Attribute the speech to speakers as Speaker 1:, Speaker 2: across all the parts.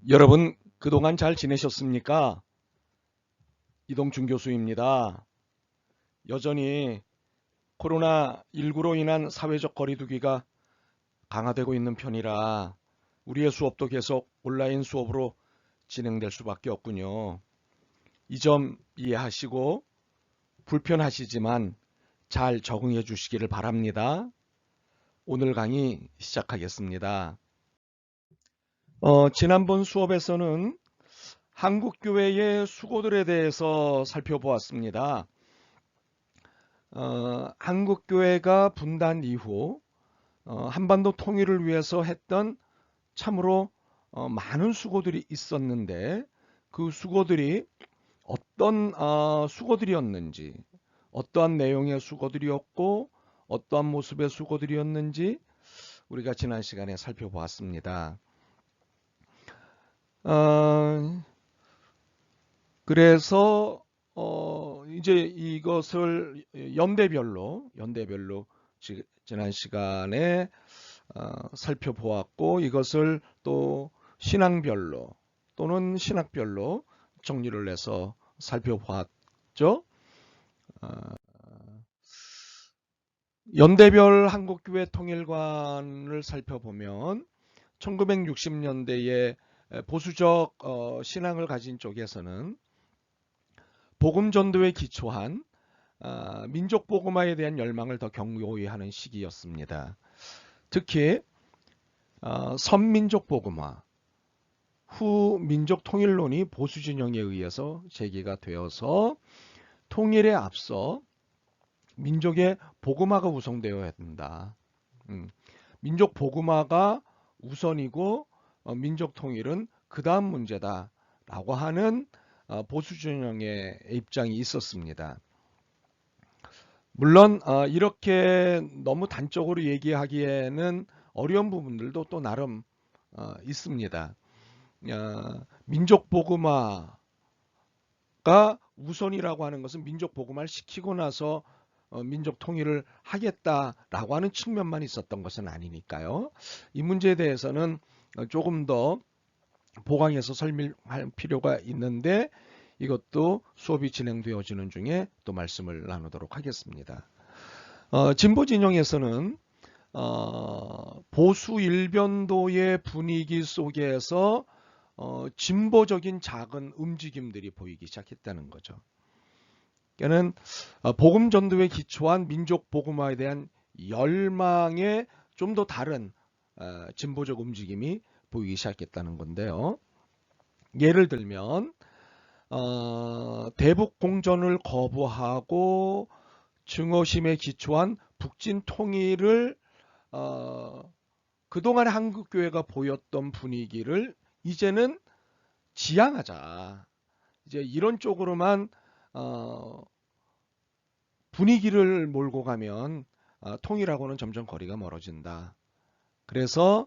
Speaker 1: 여러분 그동안 잘 지내셨습니까? 이동준 교수입니다. 여전히 코로나19로 인한 사회적 거리두기가 강화되고 있는 편이라 우리의 수업도 계속 온라인 수업으로 진행될 수밖에 없군요. 이 점 이해하시고 불편하시지만 잘 적응해 주시기를 바랍니다. 오늘 강의 시작하겠습니다. 지난번 수업에서는 한국교회의 수고들에 대해서 살펴보았습니다. 한국교회가 분단 이후 한반도 통일을 위해서 했던 참으로 많은 수고들이 있었는데 그 수고들이 어떤 수고들이었는지, 어떠한 내용의 수고들이었고 어떠한 모습의 수고들이었는지 우리가 지난 시간에 살펴보았습니다. 그래서 이제 이것을 연대별로 지난 시간에 살펴보았고 이것을 또 신앙별로 또는 신학별로 정리를 해서 살펴보았죠. 연대별 한국교회 통일관을 살펴보면 1960년대에 보수적 신앙을 가진 쪽에서는 복음 전도에 기초한 민족 복음화에 대한 열망을 더 견고히 하는 시기였습니다. 특히 선민족 복음화, 후 민족 통일론이 보수 진영에 의해서 제기가 되어서 통일에 앞서 민족의 복음화가 우선되어야 된다. 민족 복음화가 우선이고 민족 통일은 그 다음 문제다라고 하는 보수 진영의 입장이 있었습니다. 물론 이렇게 너무 단적으로 얘기하기에는 어려운 부분들도 또 나름 있습니다. 민족 복음화가 우선이라고 하는 것은 민족 복음화를 시키고 나서 민족 통일을 하겠다라고 하는 측면만 있었던 것은 아니니까요. 이 문제에 대해서는 조금 더 보강해서 설명할 필요가 있는데 이것도 수업이 진행되어지는 중에 또 말씀을 나누도록 하겠습니다. 진보 진영에서는 보수 일변도의 분위기 속에서 진보적인 작은 움직임들이 보이기 시작했다는 거죠. 그러니까는 복음 전도에 기초한 민족 복음화에 대한 열망의 좀 더 다른 진보적 움직임이 보이기 시작했다는 건데요. 예를 들면 대북 공전을 거부하고 증오심에 기초한 북진 통일을 그동안 한국교회가 보였던 분위기를 이제는 지향하자. 이제 이런 쪽으로만 분위기를 몰고 가면 통일하고는 점점 거리가 멀어진다. 그래서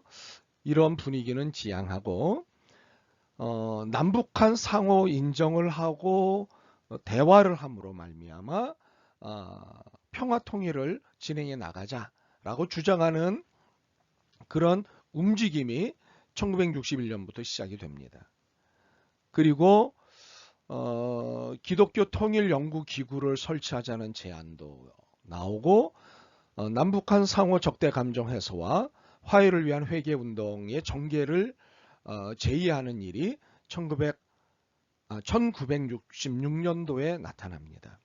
Speaker 1: 이런 분위기는 지향하고 남북한 상호 인정을 하고 대화를 함으로 말미암아 평화 통일을 진행해 나가자라고 주장하는 그런 움직임이 1961년부터 시작이 됩니다. 그리고 기독교 통일연구기구를 설치하자는 제안도 나오고 남북한 상호 적대 감정 해소와 화해를 위한 회개운동의 전개를 제의하는 일이 1966년도에 나타납니다.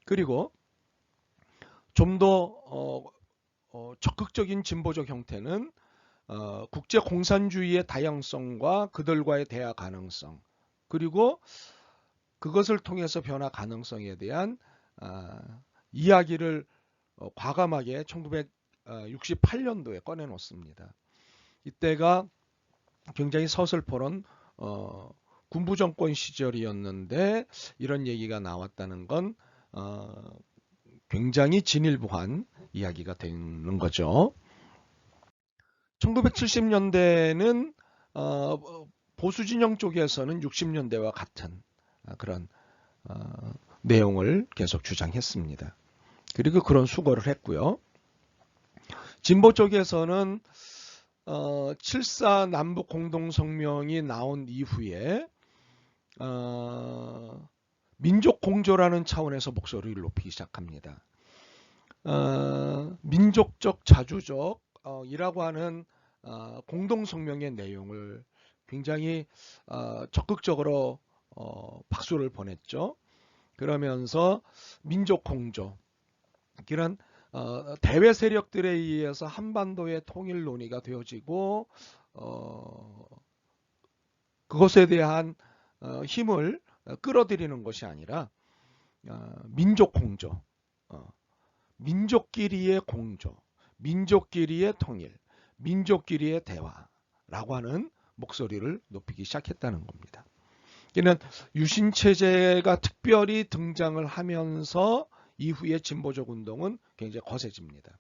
Speaker 1: 그리고 좀 더 적극적인 진보적 형태는 국제 공산주의의 다양성과 그들과의 대화 가능성, 그리고 그것을 통해서 변화 가능성에 대한 이야기를 과감하게 1968년도에 꺼내놓습니다. 이때가 굉장히 서슬퍼런 군부정권 시절이었는데 이런 얘기가 나왔다는 건 굉장히 진일보한 이야기가 되는 거죠. 1970년대는 보수진영 쪽에서는 60년대와 같은 그런 내용을 계속 주장했습니다. 그리고 그런 수고를 했고요. 진보 쪽에서는 7.4 남북 공동성명이 나온 이후에 민족 공조라는 차원에서 목소리를 높이기 시작합니다. 민족적 자주적 이라고 하는 공동성명의 내용을 굉장히 적극적으로 박수를 보냈죠. 그러면서 민족 공조, 이런 대외 세력들에 의해서 한반도의 통일 논의가 되어지고 그것에 대한 힘을 끌어들이는 것이 아니라 민족 공조, 민족끼리의 공조, 민족끼리의 통일, 민족끼리의 대화라고 하는 목소리를 높이기 시작했다는 겁니다. 이는 유신 체제가 특별히 등장을 하면서 이후의 진보적 운동은 굉장히 거세집니다.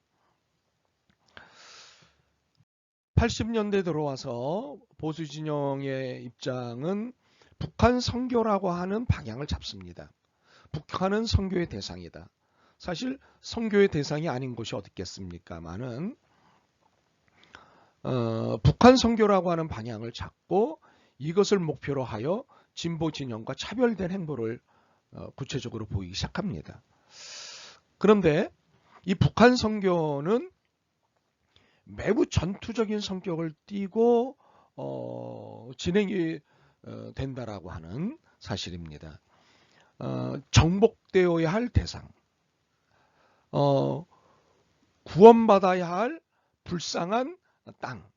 Speaker 1: 80년대 들어와서 보수 진영의 입장은 북한 선교라고 하는 방향을 잡습니다. 북한은 선교의 대상이다. 사실 선교의 대상이 아닌 곳이 어디 있겠습니까마는 북한 선교라고 하는 방향을 잡고 이것을 목표로 하여 진보 진영과 차별된 행보를 구체적으로 보이기 시작합니다. 그런데 이 북한 선교는 매우 전투적인 성격을 띠고 진행이 된다라고 하는 사실입니다. 정복되어야 할 대상, 구원받아야 할 불쌍한 땅,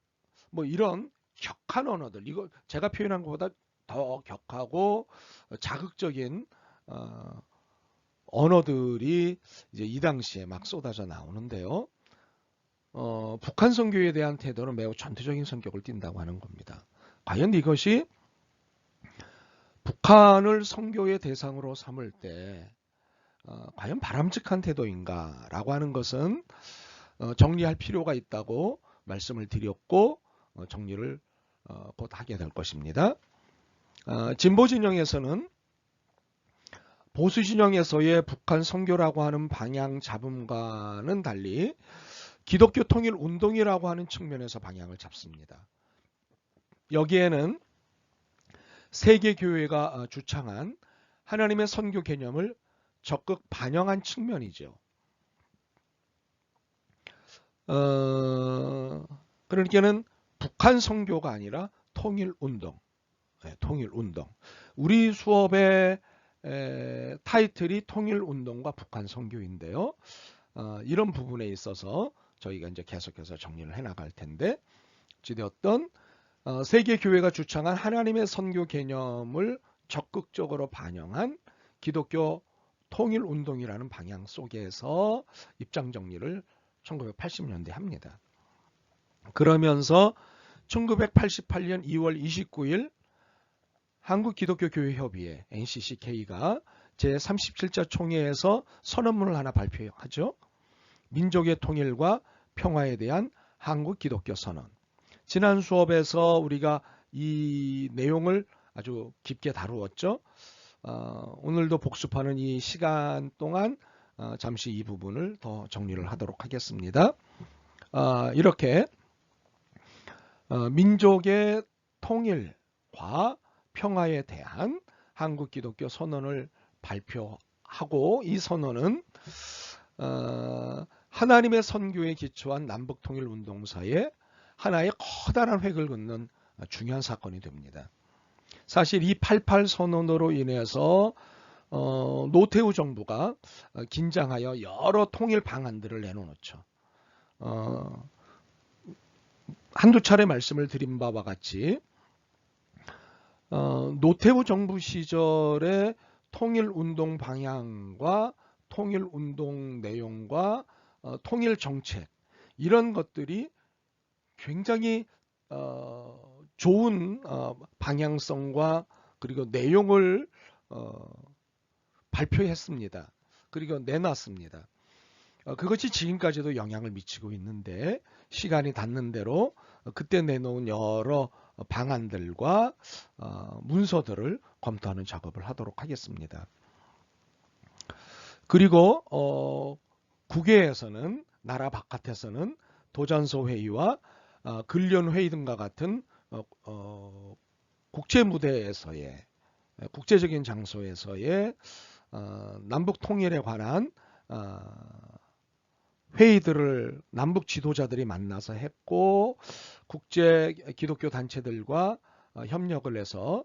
Speaker 1: 뭐 이런 격한 언어들, 이거 제가 표현한 것보다 더 격하고 자극적인 언어들이 이제 이 당시에 막 쏟아져 나오는데요. 북한 선교에 대한 태도는 매우 전투적인 성격을 띈다고 하는 겁니다. 과연 이것이 북한을 선교의 대상으로 삼을 때 과연 바람직한 태도인가라고 하는 것은 정리할 필요가 있다고 말씀을 드렸고 정리를 곧 하게 될 것입니다. 진보 진영에서는 보수 진영에서의 북한 선교라고 하는 방향 잡음과는 달리 기독교 통일 운동이라고 하는 측면에서 방향을 잡습니다. 여기에는 세계교회가 주창한 하나님의 선교 개념을 적극 반영한 측면이죠. 그러니까는 북한 선교가 아니라 통일운동. 네, 통일운동. 우리 수업의 타이틀이 통일운동과 북한 선교인데요. 이런 부분에 있어서 저희가 이제 계속해서 정리를 해나갈 텐데, 어찌되었든 세계교회가 주창한 하나님의 선교 개념을 적극적으로 반영한 기독교 통일운동이라는 방향 속에서 입장 정리를 1980년대 합니다. 그러면서 1988년 2월 29일 한국기독교교회협의회 NCCK가 제37차 총회에서 선언문을 하나 발표하죠. 민족의 통일과 평화에 대한 한국기독교 선언. 지난 수업에서 우리가 이 내용을 아주 깊게 다루었죠. 오늘도 복습하는 이 시간 동안 잠시 이 부분을 더 정리를 하도록 하겠습니다. 이렇게 민족의 통일과 평화에 대한 한국기독교 선언을 발표하고, 이 선언은 하나님의 선교에 기초한 남북통일운동사의 하나의 커다란 획을 긋는 중요한 사건이 됩니다. 사실 이 88 선언으로 인해서 노태우 정부가 긴장하여 여러 통일 방안들을 내놓죠. 한두 차례 말씀을 드린 바와 같이 노태우 정부 시절의 통일운동 방향과 통일운동 내용과 통일정책, 이런 것들이 굉장히 좋은 방향성과 그리고 내용을 발표했습니다. 그리고 내놨습니다. 그것이 지금까지도 영향을 미치고 있는데, 시간이 닿는 대로 그때 내놓은 여러 방안들과 문서들을 검토하는 작업을 하도록 하겠습니다. 그리고 국외에서는, 나라 바깥에서는 도전소 회의와 근련 회의 등과 같은 국제 무대에서의 국제적인 장소에서의 남북 통일에 관한 회의들을 남북 지도자들이 만나서 했고, 국제 기독교 단체들과 협력을 해서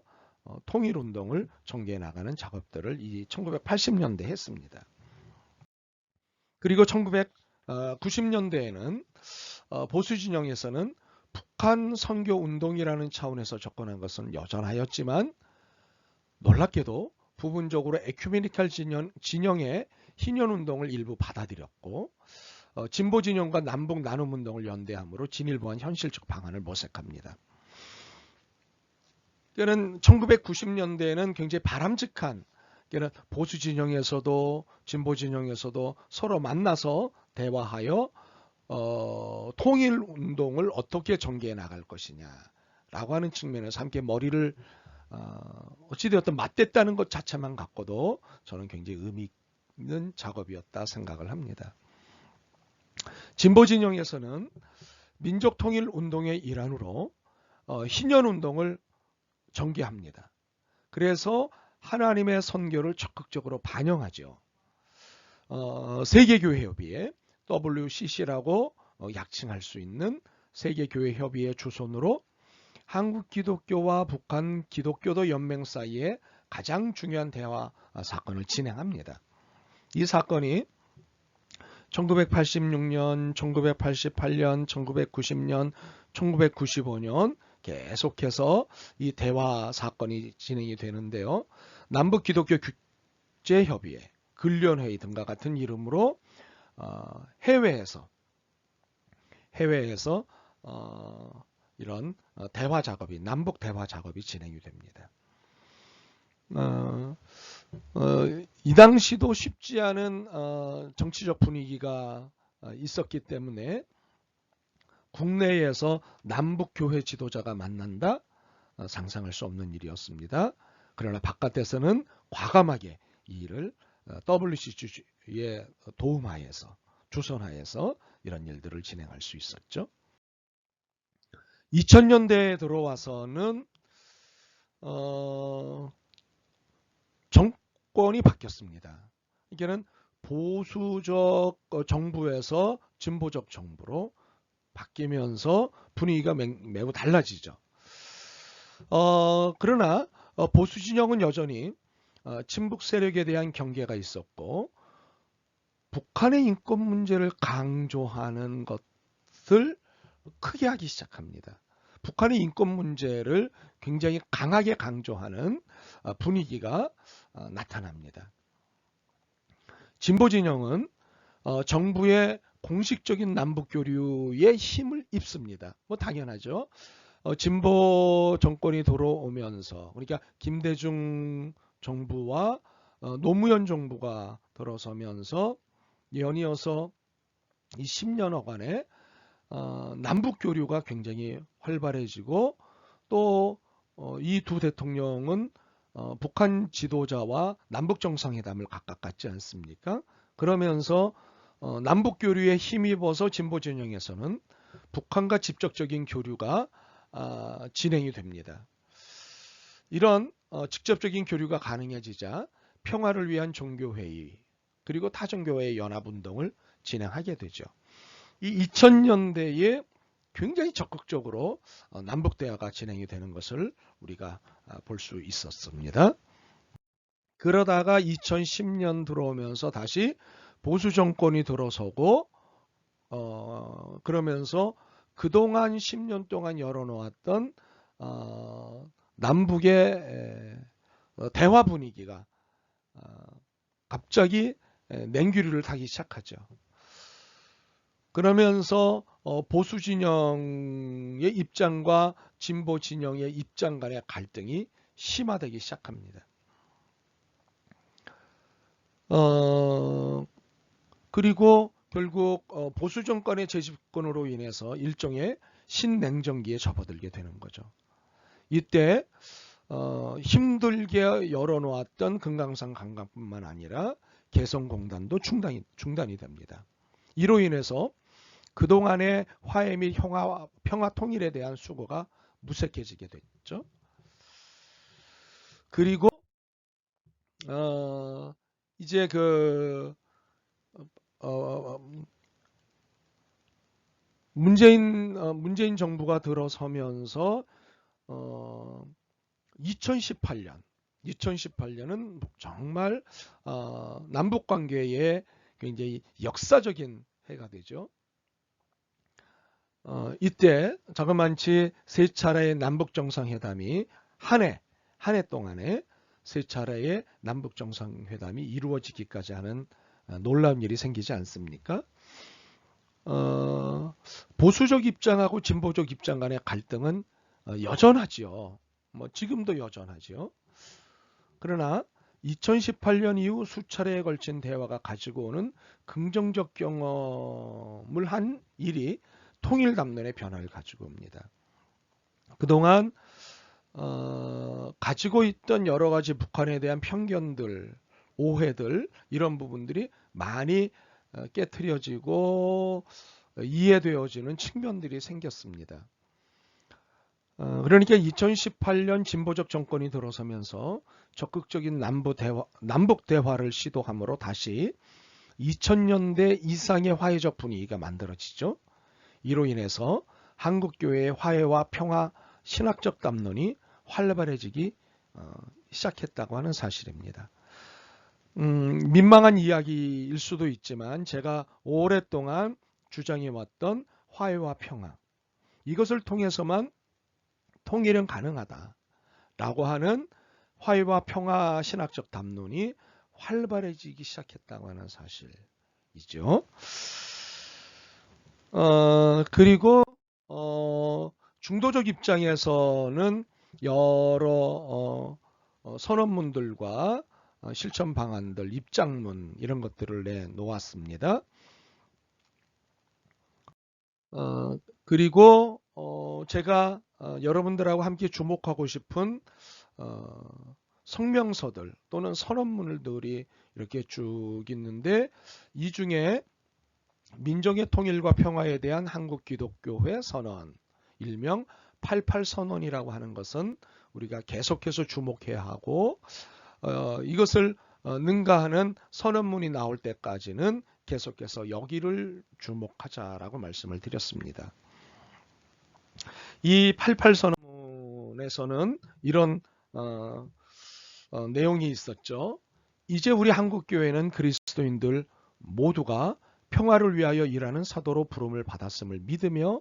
Speaker 1: 통일 운동을 전개해 나가는 작업들을 이 1980년대 했습니다. 그리고 1990년대에는 보수 진영에서는 북한 선교 운동이라는 차원에서 접근한 것은 여전하였지만, 놀랍게도 부분적으로 에큐메니칼 진영의 희년 운동을 일부 받아들였고, 진보 진영과 남북 나눔 운동을 연대함으로 진일보한 현실적 방안을 모색합니다. 그는 1990년대에는 굉장히 바람직한, 보수 진영에서도 진보 진영에서도 서로 만나서 대화하여 통일 운동을 어떻게 전개해 나갈 것이냐라고 하는 측면에서 함께 머리를 어찌되었든 맞댔다는 것 자체만 갖고도 저는 굉장히 의미 있는 작업이었다 생각을 합니다. 진보 진영에서는 민족 통일 운동의 일환으로 희년 운동을 전개합니다. 그래서 하나님의 선교를 적극적으로 반영하죠. 세계교회협의회 WCC라고 약칭할 수 있는 세계교회협의회 주선으로 한국 기독교와 북한 기독교도 연맹 사이에 가장 중요한 대화 사건을 진행합니다. 이 사건이 1986년, 1988년, 1990년, 1995년 계속해서 이 대화 사건이 진행이 되는데요. 남북 기독교 국제협의회, 근련회의 등과 같은 이름으로 해외에서 이런 대화 작업이, 남북 대화 작업이 진행이 됩니다. 이 당시도 쉽지 않은 정치적 분위기가 있었기 때문에 국내에서 남북교회 지도자가 만난다? 상상할 수 없는 일이었습니다. 그러나 바깥에서는 과감하게 이 일을 WCC의 도움하에서, 주선하에서 이런 일들을 진행할 수 있었죠. 2000년대에 들어와서는 정권이 바뀌었습니다. 이게는 보수적 정부에서 진보적 정부로 바뀌면서 분위기가 매우 달라지죠. 그러나 보수 진영은 여전히 친북 세력에 대한 경계가 있었고, 북한의 인권 문제를 강조하는 것을 크게 하기 시작합니다. 북한의 인권 문제를 굉장히 강하게 강조하는 분위기가 나타납니다. 진보 진영은 정부의 공식적인 남북 교류에 힘을 입습니다. 뭐 당연하죠. 진보 정권이 들어오면서, 그러니까 김대중 정부와 노무현 정부가 들어서면서 연이어서 이 10년여간에 남북 교류가 굉장히 활발해지고, 또 이 두 대통령은 북한 지도자와 남북 정상회담을 각각 갖지 않습니까? 그러면서 남북 교류에 힘입어서 진보 진영에서는 북한과 직접적인 교류가 진행이 됩니다. 이런 직접적인 교류가 가능해지자 평화를 위한 종교회의, 그리고 타종교회의 연합운동을 진행하게 되죠. 이 2000년대에 굉장히 적극적으로 남북대화가 진행이 되는 것을 우리가 볼 수 있었습니다. 그러다가 2010년 들어오면서 다시 보수 정권이 들어서고, 그러면서 그동안 10년 동안 열어놓았던 남북의 대화 분위기가 갑자기 냉기류를 타기 시작하죠. 그러면서 보수 진영의 입장과 진보 진영의 입장 간의 갈등이 심화되기 시작합니다. 그리고 결국 보수 정권의 재집권으로 인해서 일종의 신냉전기에 접어들게 되는 거죠. 이때 힘들게 열어놓았던 금강산 관광뿐만 아니라 개성공단도 중단이 됩니다. 이로 인해서 그동안의 화해 및 평화 통일에 대한 수고가 무색해지게 됐죠. 그리고 이제 문재인 정부가 들어서면서 2018년은 정말 남북 관계에 굉장히 역사적인 해가 되죠. 이때 자그만치 세 차례의 남북 정상회담이 한 해 동안에 세 차례의 남북 정상회담이 이루어지기까지 하는 놀라운 일이 생기지 않습니까? 보수적 입장하고 진보적 입장 간의 갈등은 여전하지요. 뭐 지금도 여전하지요. 그러나 2018년 이후 수차례에 걸친 대화가 가지고 오는 긍정적 경험을 한 일이 통일 담론의 변화를 가지고 옵니다. 그동안 가지고 있던 여러 가지 북한에 대한 편견들, 오해들 이런 부분들이 많이 깨트려지고 이해되어지는 측면들이 생겼습니다. 그러니까 2018년 진보적 정권이 들어서면서 적극적인 남북 대화를 시도함으로 다시 2000년대 이상의 화해적 분위기가 만들어지죠. 이로 인해서 한국교회의 화해와 평화 신학적 담론이 활발해지기 시작했다고 하는 사실입니다. 민망한 이야기일 수도 있지만 제가 오랫동안 주장해왔던 화해와 평화, 이것을 통해서만 통일은 가능하다라고 하는 화해와 평화 신학적 담론이 활발해지기 시작했다고 하는 사실이죠. 그리고 중도적 입장에서는 여러 선언문들과 실천 방안들, 입장문 이런 것들을 내놓았습니다. 그리고 제가 여러분들하고 함께 주목하고 싶은 성명서들 또는 선언문들이 이렇게 쭉 있는데, 이 중에 민족의 통일과 평화에 대한 한국기독교회 선언, 일명 88선언이라고 하는 것은 우리가 계속해서 주목해야 하고, 이것을 능가하는 선언문이 나올 때까지는 계속해서 여기를 주목하자라고 말씀을 드렸습니다. 이 88선언문에서는 이런 내용이 있었죠. 이제 우리 한국교회는 그리스도인들 모두가 평화를 위하여 일하는 사도로 부름을 받았음을 믿으며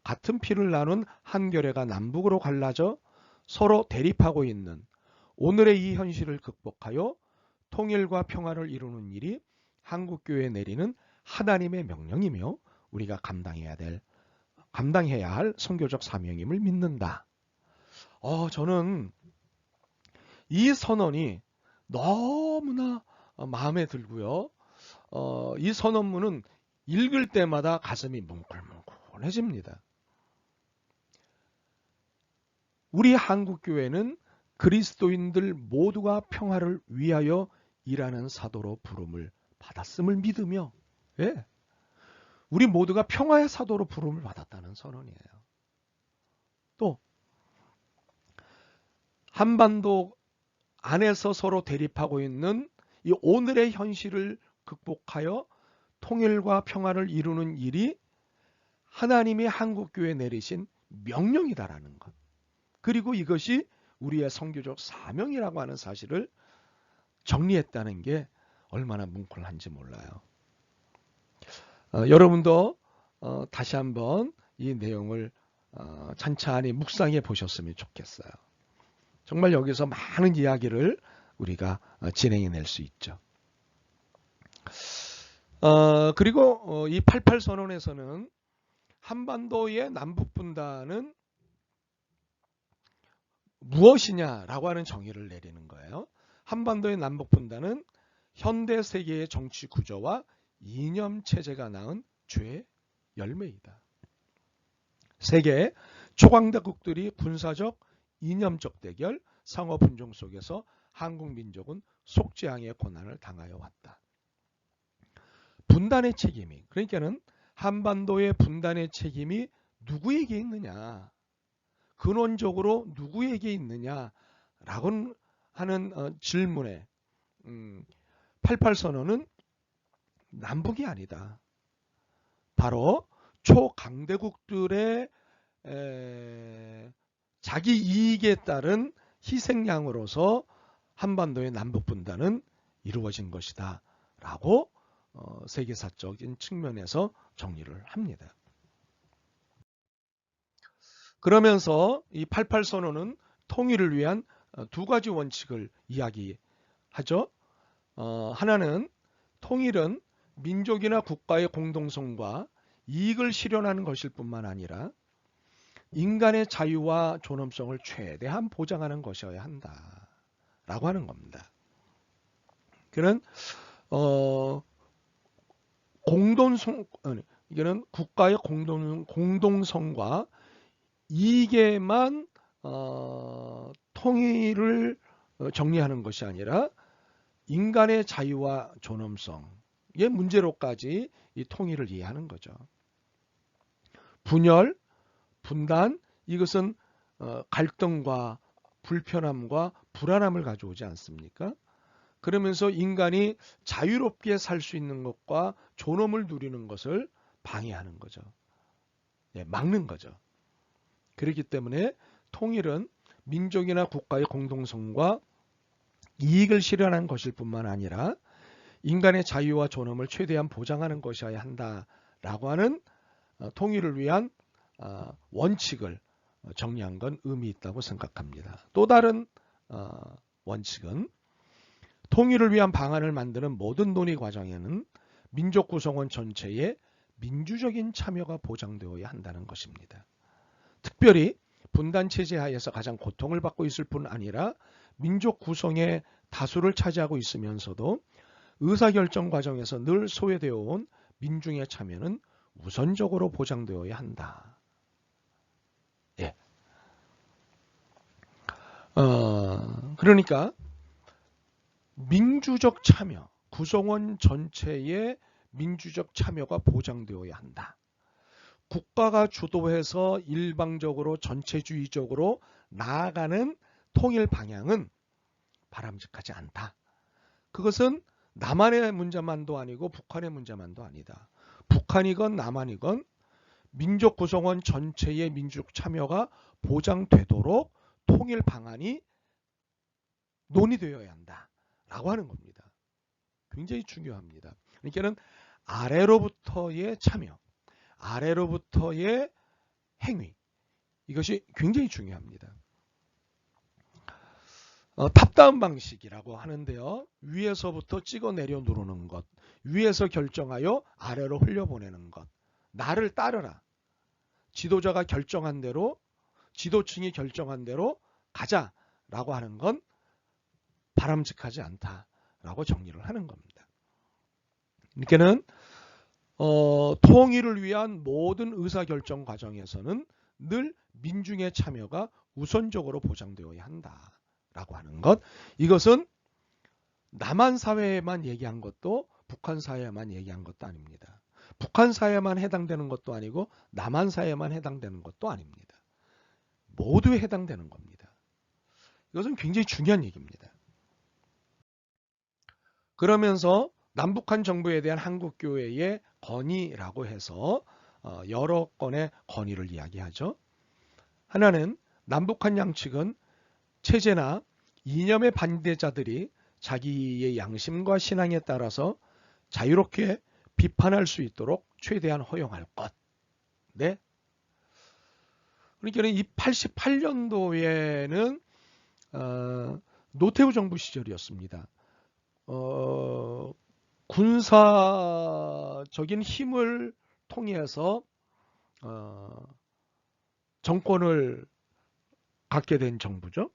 Speaker 1: 같은 피를 나눈 한 교회가 남북으로 갈라져 서로 대립하고 있는 오늘의 이 현실을 극복하여 통일과 평화를 이루는 일이 한국교회에 내리는 하나님의 명령이며 우리가 감당해야 할 선교적 사명임을 믿는다. 저는 이 선언이 너무나 마음에 들고요. 이 선언문은 읽을 때마다 가슴이 뭉클뭉클해집니다. 우리 한국교회는 그리스도인들 모두가 평화를 위하여 일하는 사도로 부름을 받았음을 믿으며, 우리 모두가 평화의 사도로 부름을 받았다는 선언이에요. 또 한반도 안에서 서로 대립하고 있는 이 오늘의 현실을 극복하여 통일과 평화를 이루는 일이 하나님이 한국교회에 내리신 명령이다라는 것. 그리고 이것이 우리의 선교적 사명이라고 하는 사실을 정리했다는 게 얼마나 뭉클한지 몰라요. 여러분도 다시 한번 이 내용을 찬찬히 묵상해 보셨으면 좋겠어요. 정말 여기서 많은 이야기를 우리가 진행해낼 수 있죠. 그리고 이 88선언에서는 한반도의 남북분단은 무엇이냐라고 하는 정의를 내리는 거예요. 한반도의 남북분단은 현대 세계의 정치 구조와 이념 체제가 낳은 죄의 열매이다. 세계 초강대국들이 군사적, 이념적 대결, 상호 분쟁 속에서 한국 민족은 속죄양의 고난을 당하여 왔다. 분단의 책임이, 그러니까는 한반도의 분단의 책임이 누구에게 있느냐, 근원적으로 누구에게 있느냐라고 하는 질문에 88선언은 남북이 아니다. 바로 초강대국들의 자기 이익에 따른 희생양으로서 한반도의 남북분단은 이루어진 것이다 라고 세계사적인 측면에서 정리를 합니다. 그러면서 이 88선언은 통일을 위한 두 가지 원칙을 이야기하죠. 하나는 통일은 민족이나 국가의 공동성과 이익을 실현하는 것일 뿐만 아니라 인간의 자유와 존엄성을 최대한 보장하는 것이어야 한다라고 하는 겁니다. 그는 이게는 국가의 공동성과 이익에만 통일을 정리하는 것이 아니라 인간의 자유와 존엄성의 문제로까지 이 통일을 이해하는 거죠. 분열, 분단, 이것은 갈등과 불편함과 불안함을 가져오지 않습니까? 그러면서 인간이 자유롭게 살 수 있는 것과 존엄을 누리는 것을 방해하는 거죠. 막는 거죠. 그렇기 때문에 통일은 민족이나 국가의 공동성과 이익을 실현한 것일 뿐만 아니라 인간의 자유와 존엄을 최대한 보장하는 것이어야 한다라고 하는 통일을 위한 원칙을 정리한 건 의미 있다고 생각합니다. 또 다른 원칙은 통일을 위한 방안을 만드는 모든 논의 과정에는 민족 구성원 전체의 민주적인 참여가 보장되어야 한다는 것입니다. 특별히 분단 체제 하에서 가장 고통을 받고 있을 뿐 아니라 민족 구성의 다수를 차지하고 있으면서도 의사결정 과정에서 늘 소외되어 온 민중의 참여는 우선적으로 보장되어야 한다. 예. 그러니까 민주적 참여, 구성원 전체의 민주적 참여가 보장되어야 한다. 국가가 주도해서 일방적으로 전체주의적으로 나아가는 통일 방향은 바람직하지 않다. 그것은 남한의 문제만도 아니고 북한의 문제만도 아니다. 북한이건 남한이건 민족 구성원 전체의 민주적 참여가 보장되도록 통일 방안이 논의되어야 한다라고 하는 겁니다. 굉장히 중요합니다. 그러니까는 아래로부터의 참여, 아래로부터의 행위, 이것이 굉장히 중요합니다. 탑다운 방식이라고 하는데요. 위에서부터 찍어내려 누르는 것, 위에서 결정하여 아래로 흘려보내는 것, 나를 따르라. 지도자가 결정한 대로, 지도층이 결정한 대로 가자라고 하는 건 바람직하지 않다라고 정리를 하는 겁니다. 그러니까는 통일을 위한 모든 의사결정 과정에서는 늘 민중의 참여가 우선적으로 보장되어야 한다라고 하는 것. 이것은 남한 사회에만 얘기한 것도 북한 사회에만 얘기한 것도 아닙니다. 북한 사회에만 해당되는 것도 아니고 남한 사회에만 해당되는 것도 아닙니다. 모두에 해당되는 겁니다. 이것은 굉장히 중요한 얘기입니다. 그러면서 남북한 정부에 대한 한국교회의 건의라고 해서 여러 건의 건의를 이야기하죠. 하나는 남북한 양측은 체제나 이념의 반대자들이 자기의 양심과 신앙에 따라서 자유롭게 비판할 수 있도록 최대한 허용할 것. 네. 그러니까 이 88년도에는 노태우 정부 시절이었습니다. 군사적인 힘을 통해서 정권을 갖게 된 정부죠.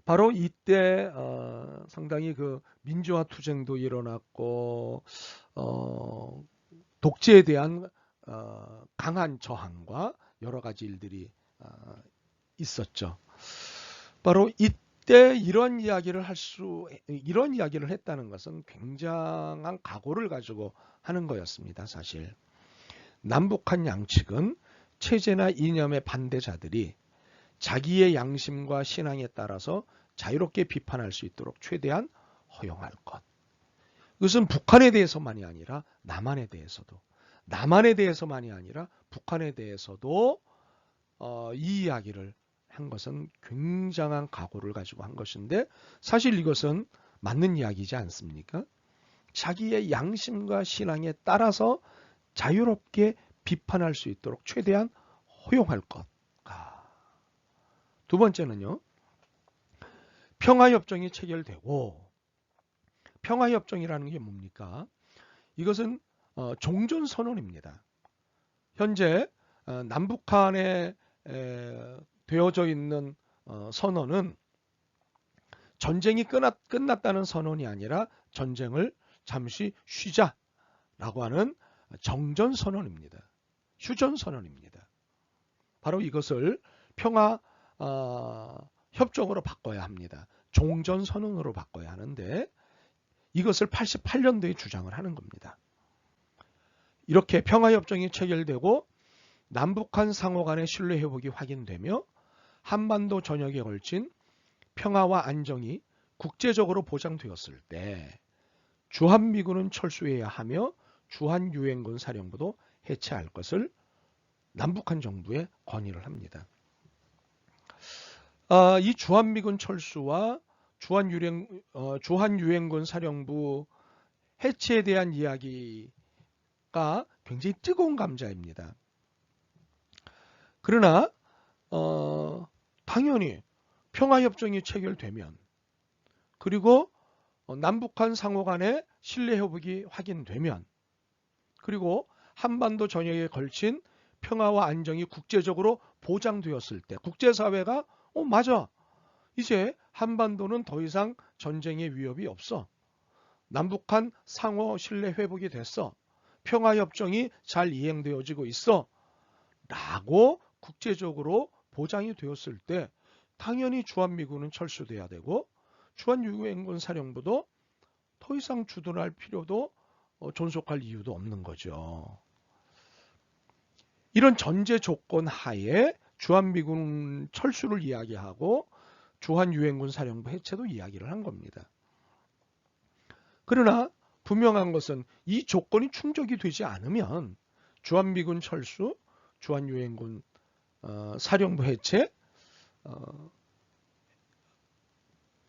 Speaker 1: 바로 이때 상당히 그 민주화 투쟁도 일어났고 독재에 대한 강한 저항과 여러 가지 일들이 있었죠. 바로 이때 이런 이야기를 했다는 것은 굉장한 각오를 가지고 하는 거였습니다. 사실 남북한 양측은 체제나 이념의 반대자들이 자기의 양심과 신앙에 따라서 자유롭게 비판할 수 있도록 최대한 허용할 것. 이것은 북한에 대해서만이 아니라 남한에 대해서도, 남한에 대해서만이 아니라 북한에 대해서도 이 이야기를 한 것은 굉장한 각오를 가지고 한 것인데, 사실 이것은 맞는 이야기지 않습니까? 자기의 양심과 신앙에 따라서 자유롭게 비판할 수 있도록 최대한 허용할 것. 두 번째는요, 평화협정이 체결되고, 평화협정이라는 게 뭡니까? 이것은 종전선언입니다. 현재 남북한에 되어져 있는 선언은 전쟁이 끝났다는 선언이 아니라 전쟁을 잠시 쉬자라고 하는 정전선언입니다. 휴전선언입니다. 바로 이것을 평화 협정으로 바꿔야 합니다. 종전선언으로 바꿔야 하는데 이것을 88년도에 주장을 하는 겁니다. 이렇게 평화협정이 체결되고 남북한 상호 간의 신뢰회복이 확인되며 한반도 전역에 걸친 평화와 안정이 국제적으로 보장되었을 때 주한미군은 철수해야 하며 주한유엔군 사령부도 해체할 것을 남북한 정부에 건의를 합니다. 이 주한미군 철수와 주한유엔군 사령부 해체에 대한 이야기가 굉장히 뜨거운 감자입니다. 그러나 당연히 평화협정이 체결되면, 그리고 남북한 상호 간의 신뢰회복이 확인되면, 그리고 한반도 전역에 걸친 평화와 안정이 국제적으로 보장되었을 때 국제사회가 맞아, 이제 한반도는 더 이상 전쟁의 위협이 없어, 남북한 상호 신뢰 회복이 됐어, 평화협정이 잘 이행되어지고 있어 라고 국제적으로 보장이 되었을 때 당연히 주한미군은 철수돼야 되고 주한유엔군 사령부도 더 이상 주둔할 필요도 존속할 이유도 없는 거죠. 이런 전제 조건 하에 주한미군 철수를 이야기하고 주한유엔군 사령부 해체도 이야기를 한 겁니다. 그러나 분명한 것은 이 조건이 충족이 되지 않으면 주한미군 철수, 주한유엔군 사령부 해체,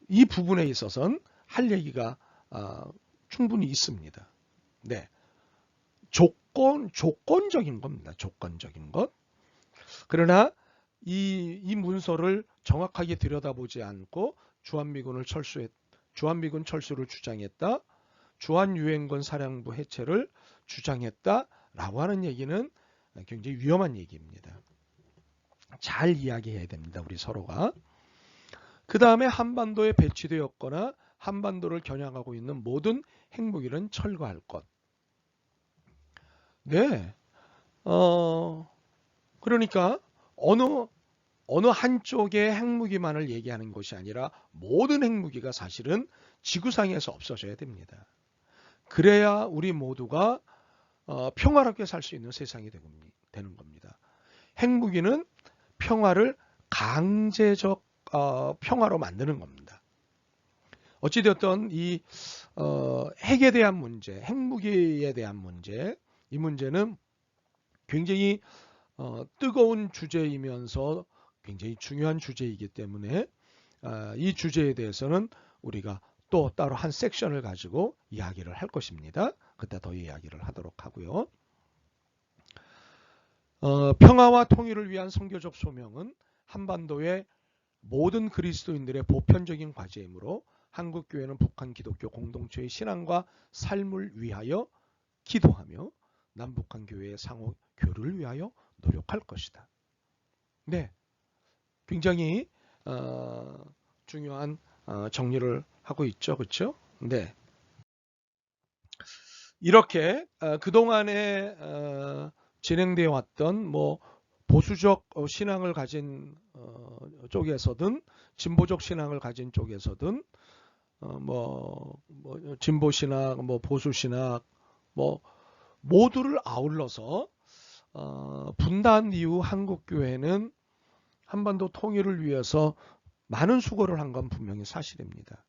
Speaker 1: 이 부분에 있어서는 할 얘기가 충분히 있습니다. 네, 조건적인 겁니다. 조건적인 것. 그러나 이 문서를 정확하게 들여다보지 않고 주한미군 철수를 주장했다, 주한유엔군 사령부 해체를 주장했다라고 하는 얘기는 굉장히 위험한 얘기입니다. 잘 이야기해야 됩니다. 우리 서로가. 그 다음에 한반도에 배치되었거나 한반도를 겨냥하고 있는 모든 핵무기는 철거할 것. 네. 그러니까 어느 한쪽의 핵무기만을 얘기하는 것이 아니라 모든 핵무기가 사실은 지구상에서 없어져야 됩니다. 그래야 우리 모두가 평화롭게 살 수 있는 세상이 되는 겁니다. 핵무기는 평화를 강제적 평화로 만드는 겁니다. 어찌되었든 이 핵에 대한 문제, 핵무기에 대한 문제, 이 문제는 굉장히 뜨거운 주제이면서 굉장히 중요한 주제이기 때문에 이 주제에 대해서는 우리가 또 따로 한 섹션을 가지고 이야기를 할 것입니다. 그때 더 이야기를 하도록 하고요. 평화와 통일을 위한 선교적 소명은 한반도의 모든 그리스도인들의 보편적인 과제이므로 한국교회는 북한 기독교 공동체의 신앙과 삶을 위하여 기도하며 남북한 교회의 상호 교류를 위하여 노력할 것이다. 네, 굉장히 중요한 정리를 하고 있죠, 그렇죠? 네, 이렇게 그동안에 진행되어 왔던 보수적 신앙을 가진 쪽에서든 진보적 신앙을 가진 쪽에서든 진보 신학, 보수 신학, 모두를 아울러서 분단 이후 한국 교회는 한반도 통일을 위해서 많은 수고를 한 건 분명히 사실입니다.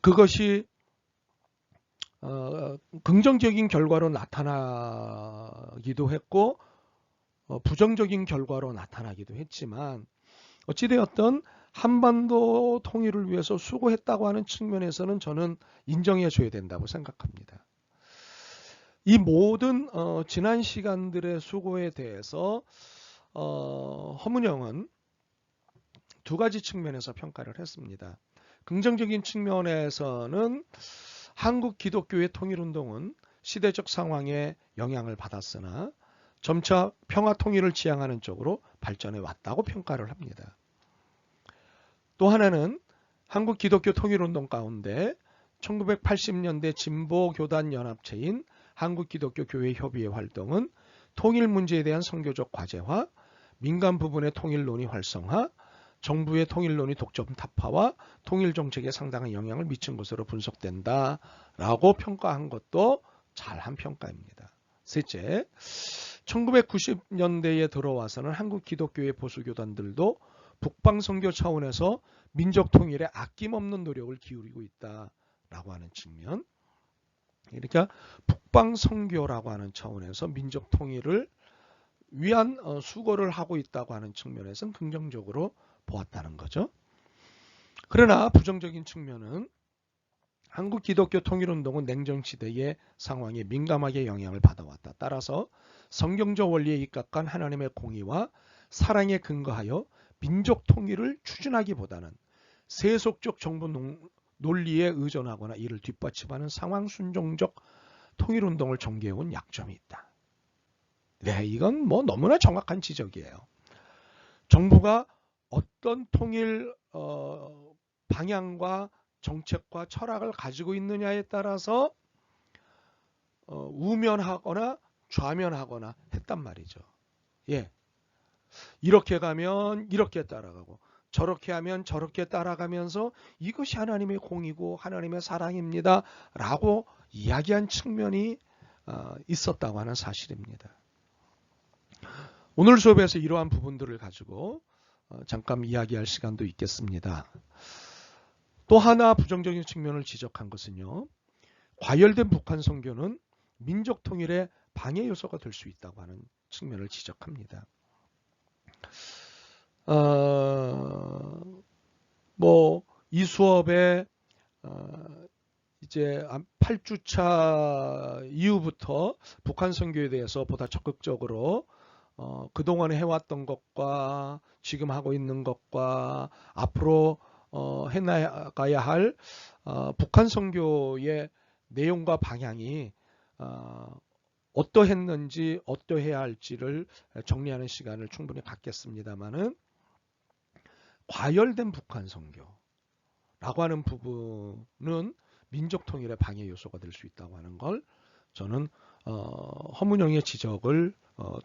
Speaker 1: 그것이 긍정적인 결과로 나타나기도 했고 부정적인 결과로 나타나기도 했지만 어찌되었든 한반도 통일을 위해서 수고했다고 하는 측면에서는 저는 인정해 줘야 된다고 생각합니다. 이 모든 지난 시간들의 수고에 대해서 허문영은 두 가지 측면에서 평가를 했습니다. 긍정적인 측면에서는 한국 기독교의 통일운동은 시대적 상황에 영향을 받았으나 점차 평화 통일을 지향하는 쪽으로 발전해 왔다고 평가를 합니다. 또 하나는 한국 기독교 통일운동 가운데 1980년대 진보교단연합체인 한국기독교교회협의회 활동은 통일 문제에 대한 선교적 과제화, 민간 부분의 통일론이 활성화, 정부의 통일론이 독점 타파와 통일 정책에 상당한 영향을 미친 것으로 분석된다라고 평가한 것도 잘한 평가입니다. 셋째, 1990년대에 들어와서는 한국 기독교의 보수교단들도 북방 선교 차원에서 민족 통일에 아낌없는 노력을 기울이고 있다라고 하는 측면. 그러니까 북방 선교라고 하는 차원에서 민족 통일을 위한 수고를 하고 있다고 하는 측면에서는 긍정적으로 보았다는 거죠. 그러나 부정적인 측면은 한국 기독교 통일운동은 냉정시대의 상황에 민감하게 영향을 받아왔다. 따라서 성경적 원리에 입각한 하나님의 공의와 사랑에 근거하여 민족 통일을 추진하기보다는 세속적 정부 논리에 의존하거나 이를 뒷받침하는 상황 순종적 통일운동을 전개해온 약점이 있다. 네, 이건 너무나 정확한 지적이에요. 정부가 어떤 통일 방향과 정책과 철학을 가지고 있느냐에 따라서 우면하거나 좌면하거나 했단 말이죠. 예, 이렇게 가면 이렇게 따라가고 저렇게 하면 저렇게 따라가면서 이것이 하나님의 공이고 하나님의 사랑입니다 라고 이야기한 측면이 있었다고 하는 사실입니다. 오늘 수업에서 이러한 부분들을 가지고 잠깐 이야기할 시간도 있겠습니다. 또 하나 부정적인 측면을 지적한 것은요. 과열된 북한 선교는 민족 통일의 방해 요소가 될 수 있다고 하는 측면을 지적합니다. 이 수업에 이제 8주차 이후부터 북한 선교에 대해서 보다 적극적으로 그동안 해왔던 것과 지금 하고 있는 것과 앞으로 해나가야 할 북한 선교의 내용과 방향이 어떠했는지 어떠해야 할지를 정리하는 시간을 충분히 갖겠습니다만은 과열된 북한 선교라고 하는 부분은 민족 통일의 방해 요소가 될 수 있다고 하는 걸 저는 허문영의 지적을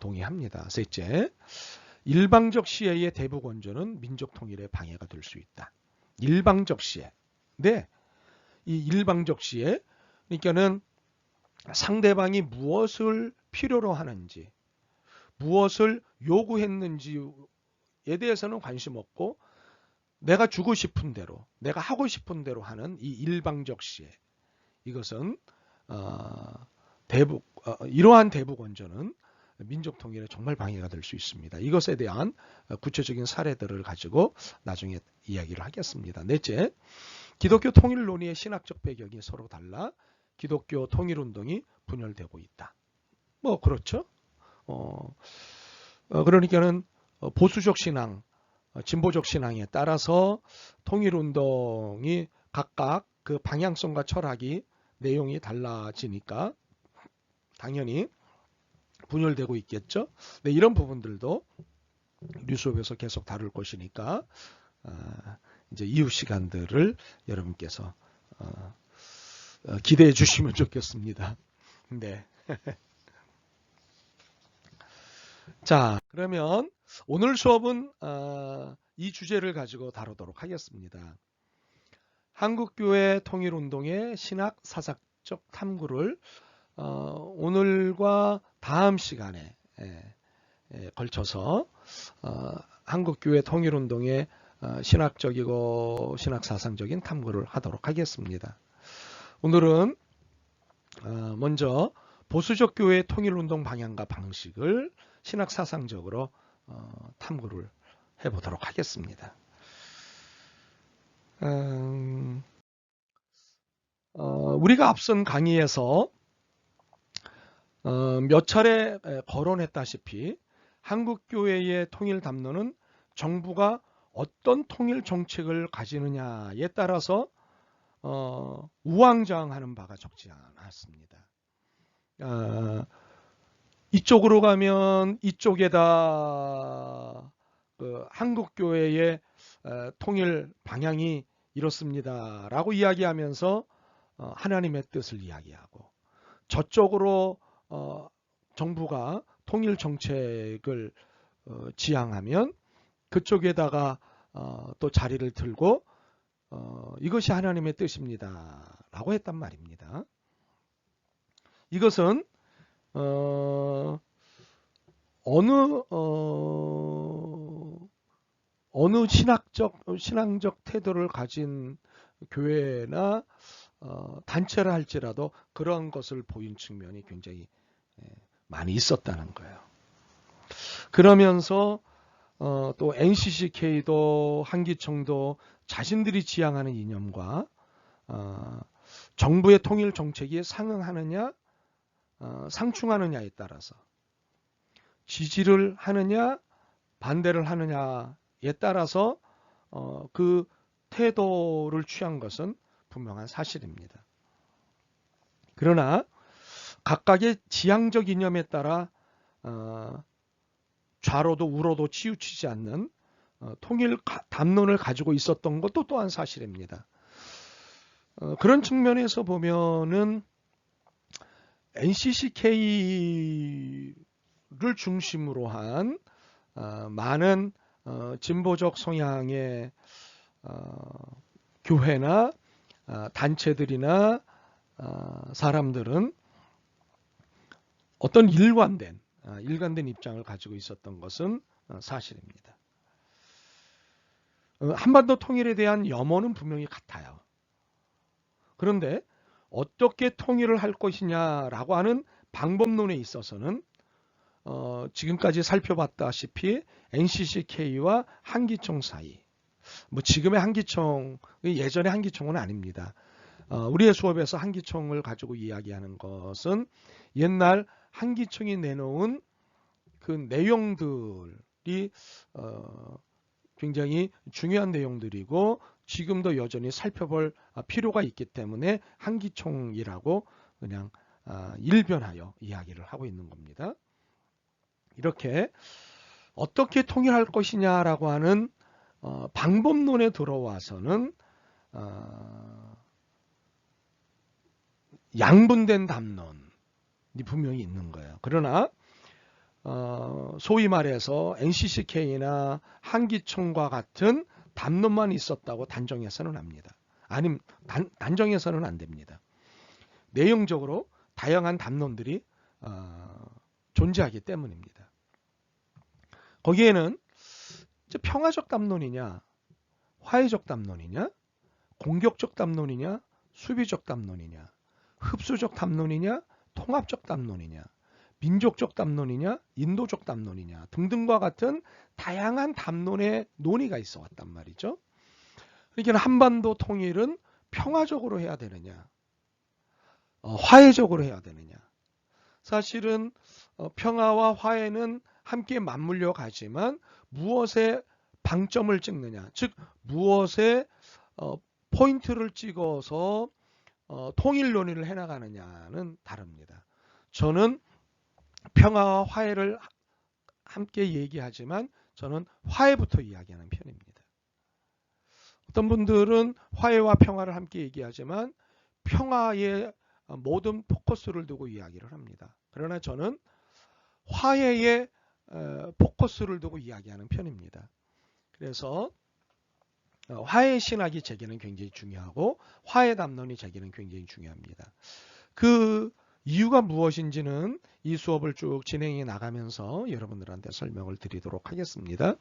Speaker 1: 동의합니다. 셋째, 일방적 시해의 대북 원조는 민족 통일의 방해가 될 수 있다. 일방적 시해. 네, 이 일방적 시해, 그러니까는 상대방이 무엇을 필요로 하는지, 무엇을 요구했는지에 대해서는 관심 없고 내가 주고 싶은 대로, 내가 하고 싶은 대로 하는 이 일방적 시해. 이것은 이러한 대북 원조는 민족 통일에 정말 방해가 될 수 있습니다. 이것에 대한 구체적인 사례들을 가지고 나중에 이야기를 하겠습니다. 넷째, 기독교 통일 논의의 신학적 배경이 서로 달라 기독교 통일 운동이 분열되고 있다. 그렇죠. 그러니까는 보수적 신앙, 진보적 신앙에 따라서 통일 운동이 각각 그 방향성과 철학이 내용이 달라지니까 당연히 분열되고 있겠죠. 네, 이런 부분들도 뉴스업에서 계속 다룰 것이니까 이제 이후 시간들을 여러분께서 기대해 주시면 좋겠습니다. 네. 자, 그러면 오늘 수업은 이 주제를 가지고 다루도록 하겠습니다. 한국교회 통일운동의 신학 사상적 탐구를 오늘과 다음 시간에 걸쳐서 한국교회 통일운동의 신학적이고 신학사상적인 탐구를 하도록 하겠습니다. 오늘은 먼저 보수적 교회 통일운동 방향과 방식을 신학사상적으로 탐구를 해보도록 하겠습니다. 우리가 앞선 강의에서 몇 차례 거론했다시피 한국교회의 통일 담론은 정부가 어떤 통일 정책을 가지느냐에 따라서 우왕좌왕하는 바가 적지 않았습니다. 이쪽으로 가면 이쪽에다 한국교회의 통일 방향이 이렇습니다라고 이야기하면서 하나님의 뜻을 이야기하고, 저쪽으로 정부가 통일 정책을 지향하면 그쪽에다가 또 자리를 들고 이것이 하나님의 뜻입니다 라고 했단 말입니다. 이것은 어느 신앙적 태도를 가진 교회나 단체를 할지라도 그런 것을 보인 측면이 굉장히 많이 있었다는 거예요. 그러면서 또 NCCK도 한기총도 자신들이 지향하는 이념과 정부의 통일 정책이 상응하느냐 상충하느냐에 따라서, 지지를 하느냐 반대를 하느냐에 따라서 그 태도를 취한 것은 분명한 사실입니다. 그러나 각각의 지향적 이념에 따라 좌로도 우로도 치우치지 않는 통일 담론을 가지고 있었던 것도 또한 사실입니다. 그런 측면에서 보면은 NCCK를 중심으로 한 많은 진보적 성향의 교회나 단체들이나 사람들은 어떤 일관된 입장을 가지고 있었던 것은 사실입니다. 한반도 통일에 대한 염원은 분명히 같아요. 그런데 어떻게 통일을 할 것이냐라고 하는 방법론에 있어서는 지금까지 살펴봤다시피 NCCK와 한기총 사이, 뭐 지금의 한기총, 예전의 한기총은 아닙니다. 우리의 수업에서 한기총을 가지고 이야기하는 것은 옛날 한기총이 내놓은 그 내용들이 굉장히 중요한 내용들이고 지금도 여전히 살펴볼 필요가 있기 때문에 한기총이라고 그냥 일변하여 이야기를 하고 있는 겁니다. 이렇게 어떻게 통일할 것이냐라고 하는 방법론에 들어와서는 양분된 담론이 분명히 있는 거예요. 그러나 소위 말해서 NCCK나 한기총과 같은 담론만 있었다고 단정해서는 합니다. 아니면 단정해서는 안 됩니다. 내용적으로 다양한 담론들이 존재하기 때문입니다. 거기에는 평화적 담론이냐, 화해적 담론이냐, 공격적 담론이냐, 수비적 담론이냐, 흡수적 담론이냐, 통합적 담론이냐, 민족적 담론이냐, 인도적 담론이냐 등등과 같은 다양한 담론의 논의가 있어 왔단 말이죠. 그러니까 한반도 통일은 평화적으로 해야 되느냐, 화해적으로 해야 되느냐. 사실은 평화와 화해는 함께 맞물려 가지만 무엇에 방점을 찍느냐, 즉 무엇에 포인트를 찍어서 통일 논의를 해나가느냐는 다릅니다. 저는 평화와 화해를 함께 얘기하지만 저는 화해부터 이야기하는 편입니다. 어떤 분들은 화해와 평화를 함께 얘기하지만 평화에 모든 포커스를 두고 이야기를 합니다. 그러나 저는 화해에 포커스를 두고 이야기하는 편입니다. 그래서 화해 신학이 제게는 굉장히 중요하고 화해 담론이 제게는 굉장히 중요합니다. 그 이유가 무엇인지는 이 수업을 쭉 진행해 나가면서 여러분들한테 설명을 드리도록 하겠습니다.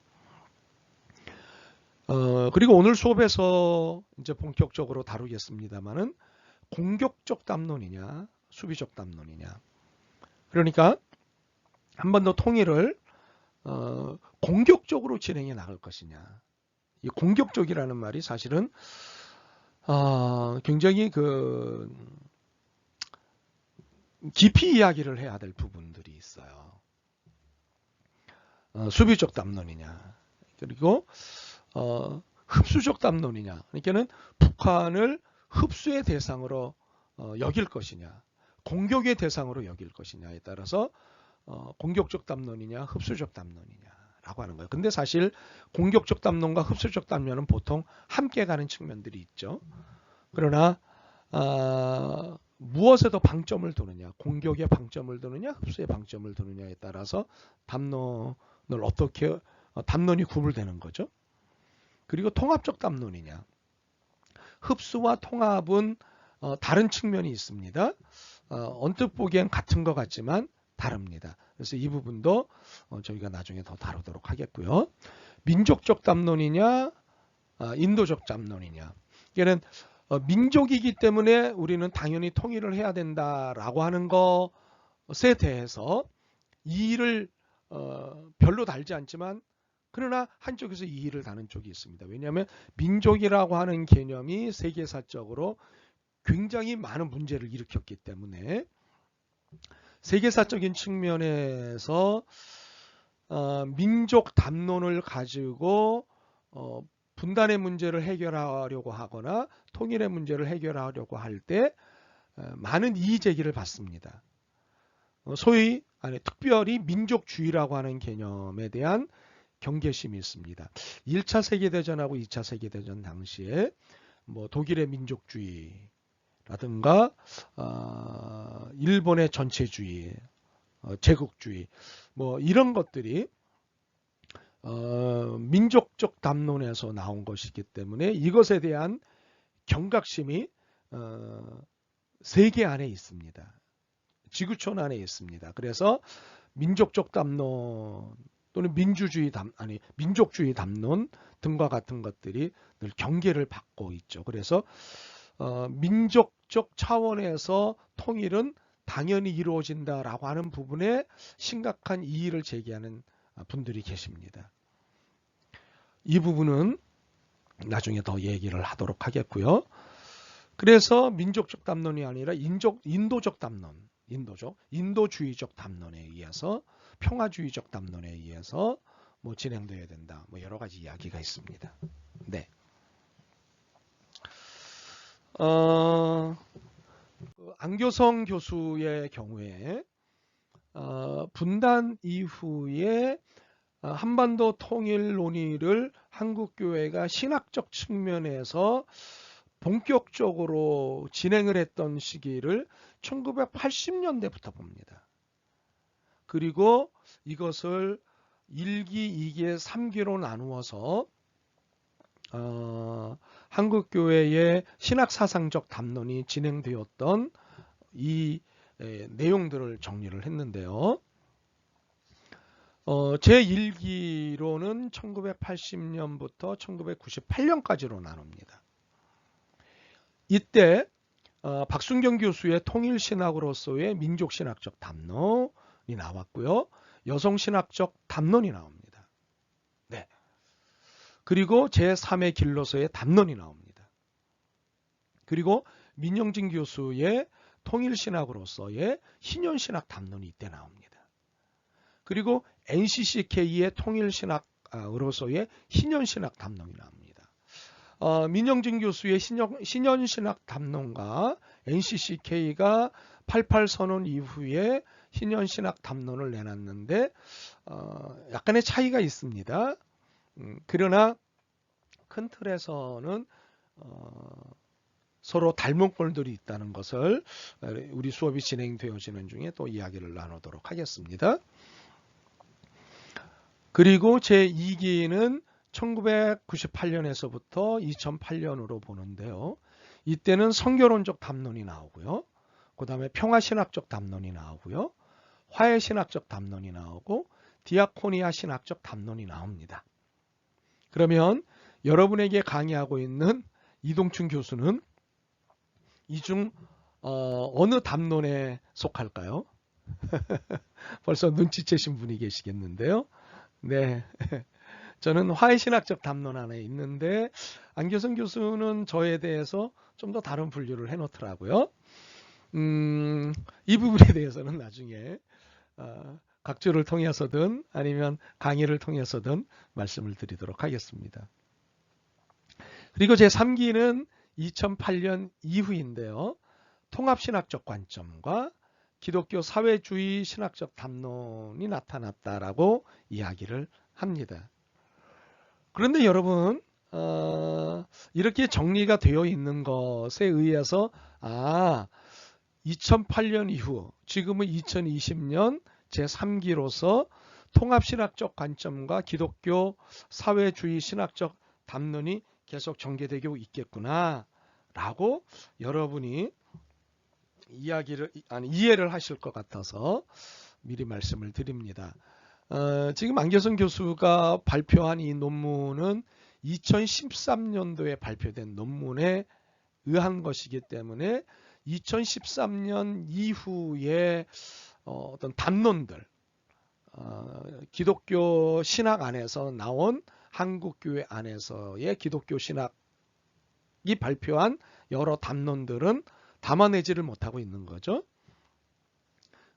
Speaker 1: 그리고 오늘 수업에서 이제 본격적으로 다루겠습니다만은 공격적 담론이냐 수비적 담론이냐, 그러니까 한 번 더 통일을 공격적으로 진행해 나갈 것이냐. 이 공격적이라는 말이 사실은 굉장히 깊이 이야기를 해야 될 부분들이 있어요. 수비적 담론이냐, 그리고 흡수적 담론이냐. 그러니까는 북한을 흡수의 대상으로 여길 것이냐, 공격의 대상으로 여길 것이냐에 따라서 공격적 담론이냐, 흡수적 담론이냐라고 하는 거예요. 근데 사실 공격적 담론과 흡수적 담론은 보통 함께 가는 측면들이 있죠. 그러나 무엇에 더 방점을 두느냐, 공격에 방점을 두느냐, 흡수에 방점을 두느냐에 따라서 담론을 어떻게 담론이 구분되는 거죠. 그리고 통합적 담론이냐, 흡수와 통합은 다른 측면이 있습니다. 언뜻 보기엔 같은 것 같지만 다릅니다. 그래서 이 부분도 저희가 나중에 더 다루도록 하겠고요. 민족적 담론이냐, 인도적 담론이냐. 이게는 민족이기 때문에 우리는 당연히 통일을 해야 된다라고 하는 것에 대해서 이의를 별로 달지 않지만, 그러나 한쪽에서 이의를 다는 쪽이 있습니다. 왜냐하면 민족이라고 하는 개념이 세계사적으로 굉장히 많은 문제를 일으켰기 때문에 세계사적인 측면에서 민족 담론을 가지고 분단의 문제를 해결하려고 하거나 통일의 문제를 해결하려고 할 때 많은 이의 제기를 받습니다. 소위 특별히 민족주의라고 하는 개념에 대한 경계심이 있습니다. 1차 세계대전하고 2차 세계대전 당시에 독일의 민족주의라든가 일본의 전체주의, 제국주의 이런 것들이 민족적 담론에서 나온 것이기 때문에 이것에 대한 경각심이 세계 안에 있습니다. 지구촌 안에 있습니다. 그래서 민족적 담론 또는 민족주의 담론 등과 같은 것들이 늘 경계를 받고 있죠. 그래서 민족적 차원에서 통일은 당연히 이루어진다라고 하는 부분에 심각한 이의를 제기하는 분들이 계십니다. 이 부분은 나중에 더 얘기를 하도록 하겠고요. 그래서 민족적 담론이 아니라 인도적 담론, 인도주의적 담론에 의해서, 평화주의적 담론에 의해서 진행되어야 된다. 여러 가지 이야기가 있습니다. 네. 안교성 교수의 경우에 분단 이후에 한반도 통일 논의를 한국교회가 신학적 측면에서 본격적으로 진행을 했던 시기를 1980년대부터 봅니다. 그리고 이것을 1기, 2기, 3기로 나누어서 한국교회의 신학사상적 담론이 진행되었던 이 내용들을 정리를 했는데요. 제1기로는 1980년부터 1998년까지로 나눕니다. 이때 박순경 교수의 통일신학으로서의 민족신학적 담론이 나왔고요. 여성신학적 담론이 나옵니다. 네. 그리고 제3의 길로서의 담론이 나옵니다. 그리고 민영진 교수의 통일신학으로서의 신현신학 담론이 이때 나옵니다. 그리고 NCCK의 통일신학으로서의 신현신학 담론이 나옵니다. 민영진 교수의 신현신학 담론과 NCCK가 88 선언 이후에 신현신학 담론을 내놨는데 약간의 차이가 있습니다. 그러나 큰 틀에서는 서로 닮은 꼴들이 있다는 것을 우리 수업이 진행되어지는 중에 또 이야기를 나누도록 하겠습니다. 그리고 제2기는 1998년에서부터 2008년으로 보는데요. 이때는 성결론적 담론이 나오고요. 그 다음에 평화신학적 담론이 나오고요. 화해신학적 담론이 나오고 디아코니아 신학적 담론이 나옵니다. 그러면 여러분에게 강의하고 있는 이동춘 교수는 이 중 어느 담론에 속할까요? 벌써 눈치채신 분이 계시겠는데요. 네, 저는 화해신학적 담론 안에 있는데 안교선 교수는 저에 대해서 좀 더 다른 분류를 해놓더라고요. 이 부분에 대해서는 나중에 각주를 통해서든 아니면 강의를 통해서든 말씀을 드리도록 하겠습니다. 그리고 제3기는 2008년 이후인데요. 통합신학적 관점과 기독교 사회주의 신학적 담론이 나타났다라고 이야기를 합니다. 그런데 여러분 이렇게 정리가 되어 있는 것에 의해서 2008년 이후 지금은 2020년 제3기로서 통합신학적 관점과 기독교 사회주의 신학적 담론이 계속 전개되고 있겠구나 라고 여러분이 이해를 하실 것 같아서 미리 말씀을 드립니다. 지금 안교선 교수가 발표한 이 논문은 2013년도에 발표된 논문에 의한 것이기 때문에 2013년 이후에 어떤 담론들, 기독교 신학 안에서 나온 한국교회 안에서의 기독교 신학이 발표한 여러 담론들은 담아내지를 못하고 있는 거죠.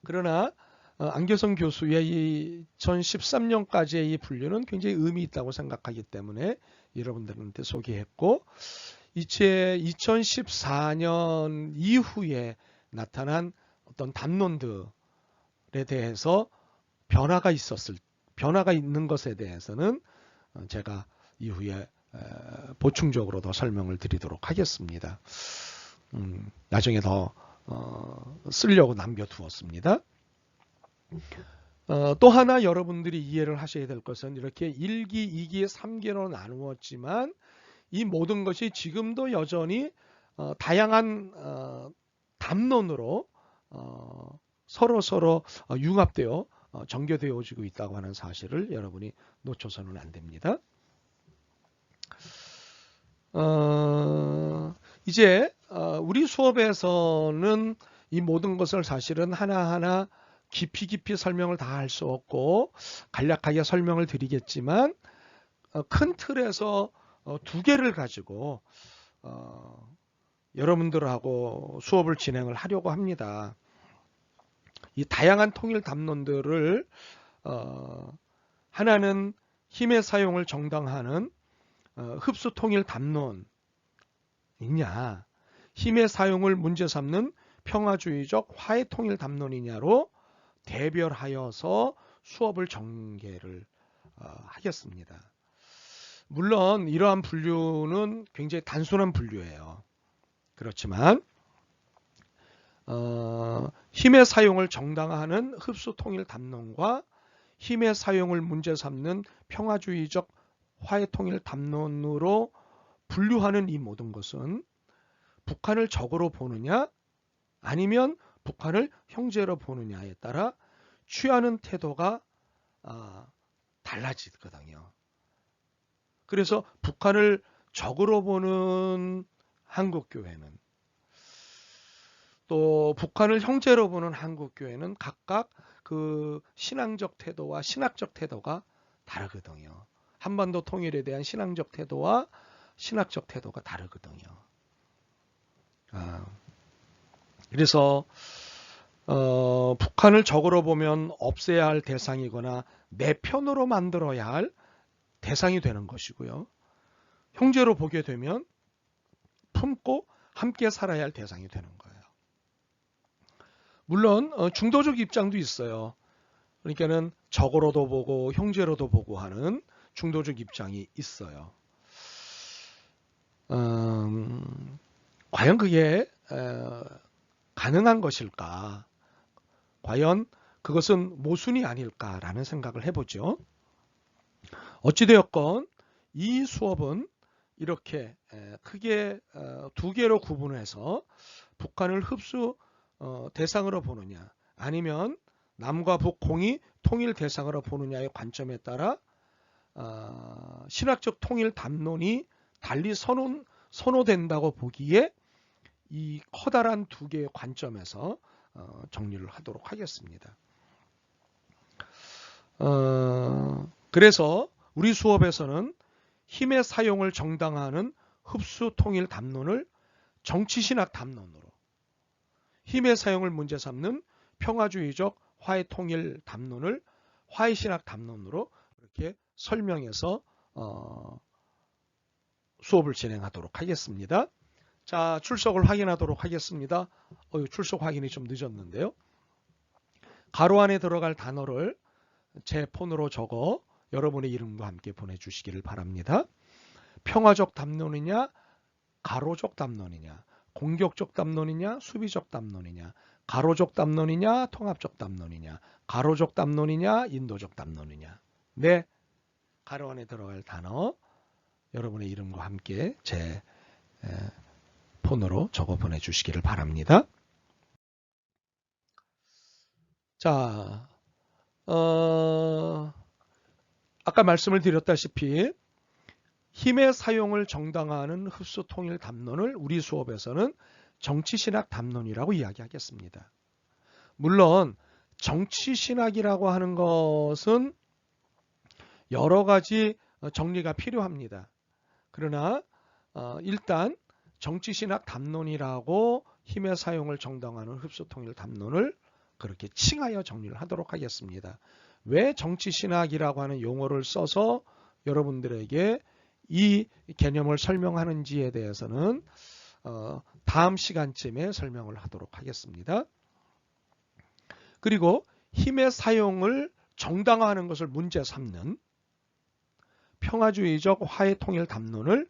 Speaker 1: 그러나 안교선 교수의 이 2013년까지의 이 분류는 굉장히 의미 있다고 생각하기 때문에 여러분들한테 소개했고, 이제 2014년 이후에 나타난 어떤 담론들에 대해서 변화가 있는 것에 대해서는 제가 이후에 보충적으로 더 설명을 드리도록 하겠습니다. 나중에 더 쓰려고 남겨두었습니다. 또 하나 여러분들이 이해를 하셔야 될 것은 이렇게 1기, 2기, 3기로 나누었지만 이 모든 것이 지금도 여전히 다양한 담론으로 서로 융합되어 전개되어지고 있다고 하는 사실을 여러분이 놓쳐서는 안 됩니다. 이제 우리 수업에서는 이 모든 것을 사실은 하나하나 깊이 설명을 다 할 수 없고 간략하게 설명을 드리겠지만 큰 틀에서 두 개를 가지고 여러분들하고 수업을 진행을 하려고 합니다. 이 다양한 통일 담론들을 하나는 힘의 사용을 정당화하는 흡수 통일 담론이냐, 힘의 사용을 문제 삼는 평화주의적 화해 통일 담론이냐로 대별하여서 수업을 전개를 하겠습니다. 물론 이러한 분류는 굉장히 단순한 분류예요. 그렇지만 힘의 사용을 정당화하는 흡수 통일 담론과 힘의 사용을 문제 삼는 평화주의적 화해 통일 담론으로 분류하는 이 모든 것은 북한을 적으로 보느냐 아니면 북한을 형제로 보느냐에 따라 취하는 태도가 달라지거든요. 그래서 북한을 적으로 보는 한국교회는 또 북한을 형제로 보는 한국교회는 각각 그 신앙적 태도와 신학적 태도가 다르거든요. 한반도 통일에 대한 신앙적 태도와 신학적 태도가 다르거든요. 그래서 북한을 적으로 보면 없애야 할 대상이거나 내 편으로 만들어야 할 대상이 되는 것이고요. 형제로 보게 되면 품고 함께 살아야 할 대상이 되는 거예요. 물론 중도적 입장도 있어요. 그러니까는 적으로도 보고 형제로도 보고 하는 중도적 입장이 있어요. 과연 그게 가능한 것일까? 과연 그것은 모순이 아닐까라는 생각을 해보죠. 어찌되었건 이 수업은 이렇게 크게 두 개로 구분해서 북한을 흡수 대상으로 보느냐 아니면 남과 북공이 통일 대상으로 보느냐의 관점에 따라 신학적 통일 담론이 달리 선호된다고 보기에 이 커다란 두 개의 관점에서 정리를 하도록 하겠습니다. 그래서 우리 수업에서는 힘의 사용을 정당화하는 흡수 통일 담론을 정치신학 담론으로, 힘의 사용을 문제 삼는 평화주의적 화해 통일 담론을 화해신학 담론으로 이렇게 설명해서 수업을 진행하도록 하겠습니다. 자, 출석을 확인하도록 하겠습니다. 출석 확인이 좀 늦었는데요. 가로 안에 들어갈 단어를 제 폰으로 적어 여러분의 이름과 함께 보내주시기를 바랍니다. 평화적 담론이냐, 가로적 담론이냐, 공격적 담론이냐, 수비적 담론이냐, 가로적 담론이냐, 통합적 담론이냐, 가로적 담론이냐, 인도적 담론이냐. 네, 가로 안에 들어갈 단어 여러분의 이름과 함께 제 폰으로 적어 보내주시기를 바랍니다. 자, 아까 말씀을 드렸다시피 힘의 사용을 정당화하는 흡수 통일 담론을 우리 수업에서는 정치신학 담론이라고 이야기하겠습니다. 물론 정치신학이라고 하는 것은 여러 가지 정리가 필요합니다. 그러나 일단 정치신학 담론이라고 힘의 사용을 정당화하는 흡수 통일 담론을 그렇게 칭하여 정리를 하도록 하겠습니다. 왜 정치신학이라고 하는 용어를 써서 여러분들에게 이 개념을 설명하는지에 대해서는 다음 시간쯤에 설명을 하도록 하겠습니다. 그리고 힘의 사용을 정당화하는 것을 문제 삼는 평화주의적 화해 통일 담론을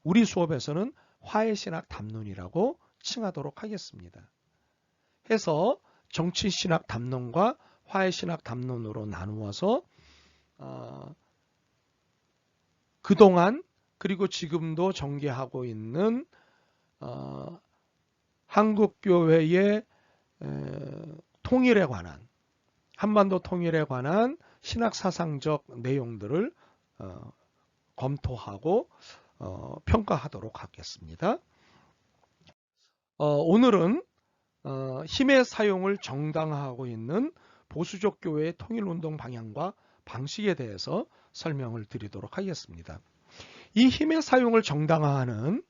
Speaker 1: 우리 수업에서는 화해신학 담론이라고 칭하도록 하겠습니다. 해서 정치신학 담론과 화해신학 담론으로 나누어서 그동안 그리고 지금도 전개하고 있는 한국교회의 통일에 관한 한반도 통일에 관한 신학사상적 내용들을 검토하고 평가하도록 하겠습니다. 오늘은 힘의 사용을 정당화하고 있는 보수적 교회의 통일운동 방향과 방식에 대해서 설명을 드리도록 하겠습니다. 이 힘의 사용을 정당화하는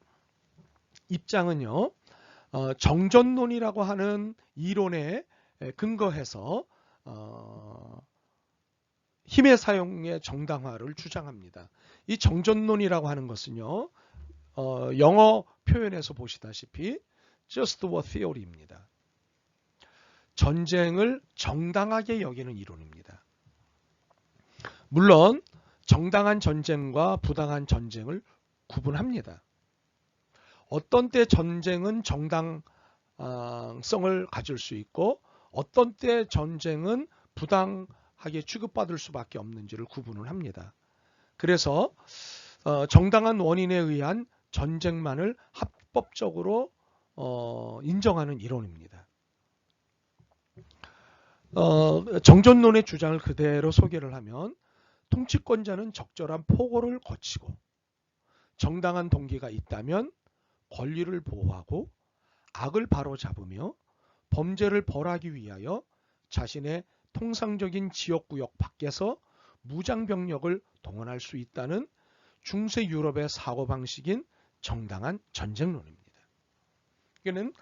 Speaker 1: 입장은요, 정전론이라고 하는 이론에 근거해서 힘의 사용의 정당화를 주장합니다. 이 정전론이라고 하는 것은요, 영어 표현에서 보시다시피 just war theory입니다. 전쟁을 정당하게 여기는 이론입니다. 물론 정당한 전쟁과 부당한 전쟁을 구분합니다. 어떤 때 전쟁은 정당성을 가질 수 있고 어떤 때 전쟁은 부당하게 취급받을 수밖에 없는지를 구분을 합니다. 그래서 정당한 원인에 의한 전쟁만을 합법적으로 인정하는 이론입니다. 정전론의 주장을 그대로 소개를 하면 통치권자는 적절한 포고를 거치고 정당한 동기가 있다면 권리를 보호하고 악을 바로잡으며 범죄를 벌하기 위하여 자신의 통상적인 지역구역 밖에서 무장병력을 동원할 수 있다는 중세 유럽의 사고방식인 정당한 전쟁론입니다. 이거는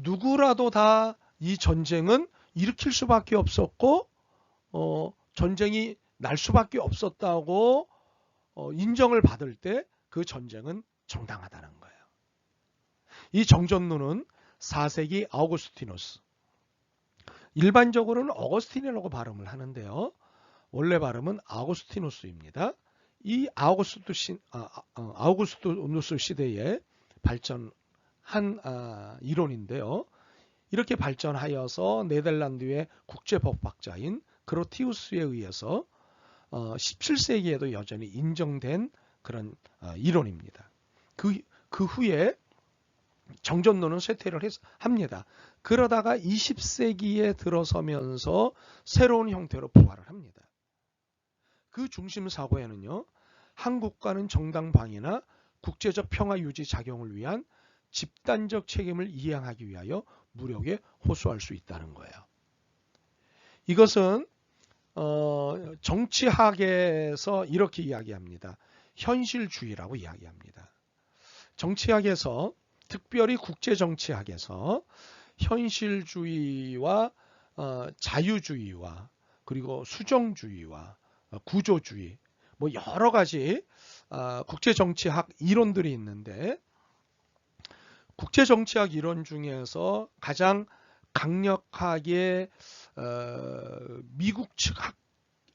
Speaker 1: 누구라도 다 이 전쟁은 일으킬 수밖에 없었고 전쟁이 날 수밖에 없었다고 인정을 받을 때 그 전쟁은 정당하다는 거예요. 이 정전론은 4세기 아우구스티누스, 일반적으로는 어거스틴이라고 발음을 하는데요. 원래 발음은 아우구스티누스입니다. 이 아우구스티누스 시대에 발전한 이론인데요. 이렇게 발전하여서 네덜란드의 국제법학자인 그로티우스에 의해서 17세기에도 여전히 인정된 그런 이론입니다. 그 후에 정전론은 쇠퇴를 합니다. 그러다가 20세기에 들어서면서 새로운 형태로 부활을 합니다. 그 중심 사고에는요, 한국과는 정당 방위나 국제적 평화 유지 작용을 위한 집단적 책임을 이행하기 위하여 무력에 호소할 수 있다는 거예요. 이것은 정치학에서 이렇게 이야기합니다. 현실주의라고 이야기합니다. 정치학에서, 특별히 국제정치학에서 현실주의와 자유주의와 그리고 수정주의와 구조주의, 뭐 여러 가지 국제정치학 이론들이 있는데, 국제정치학 이론 중에서 가장 강력하게 미국 측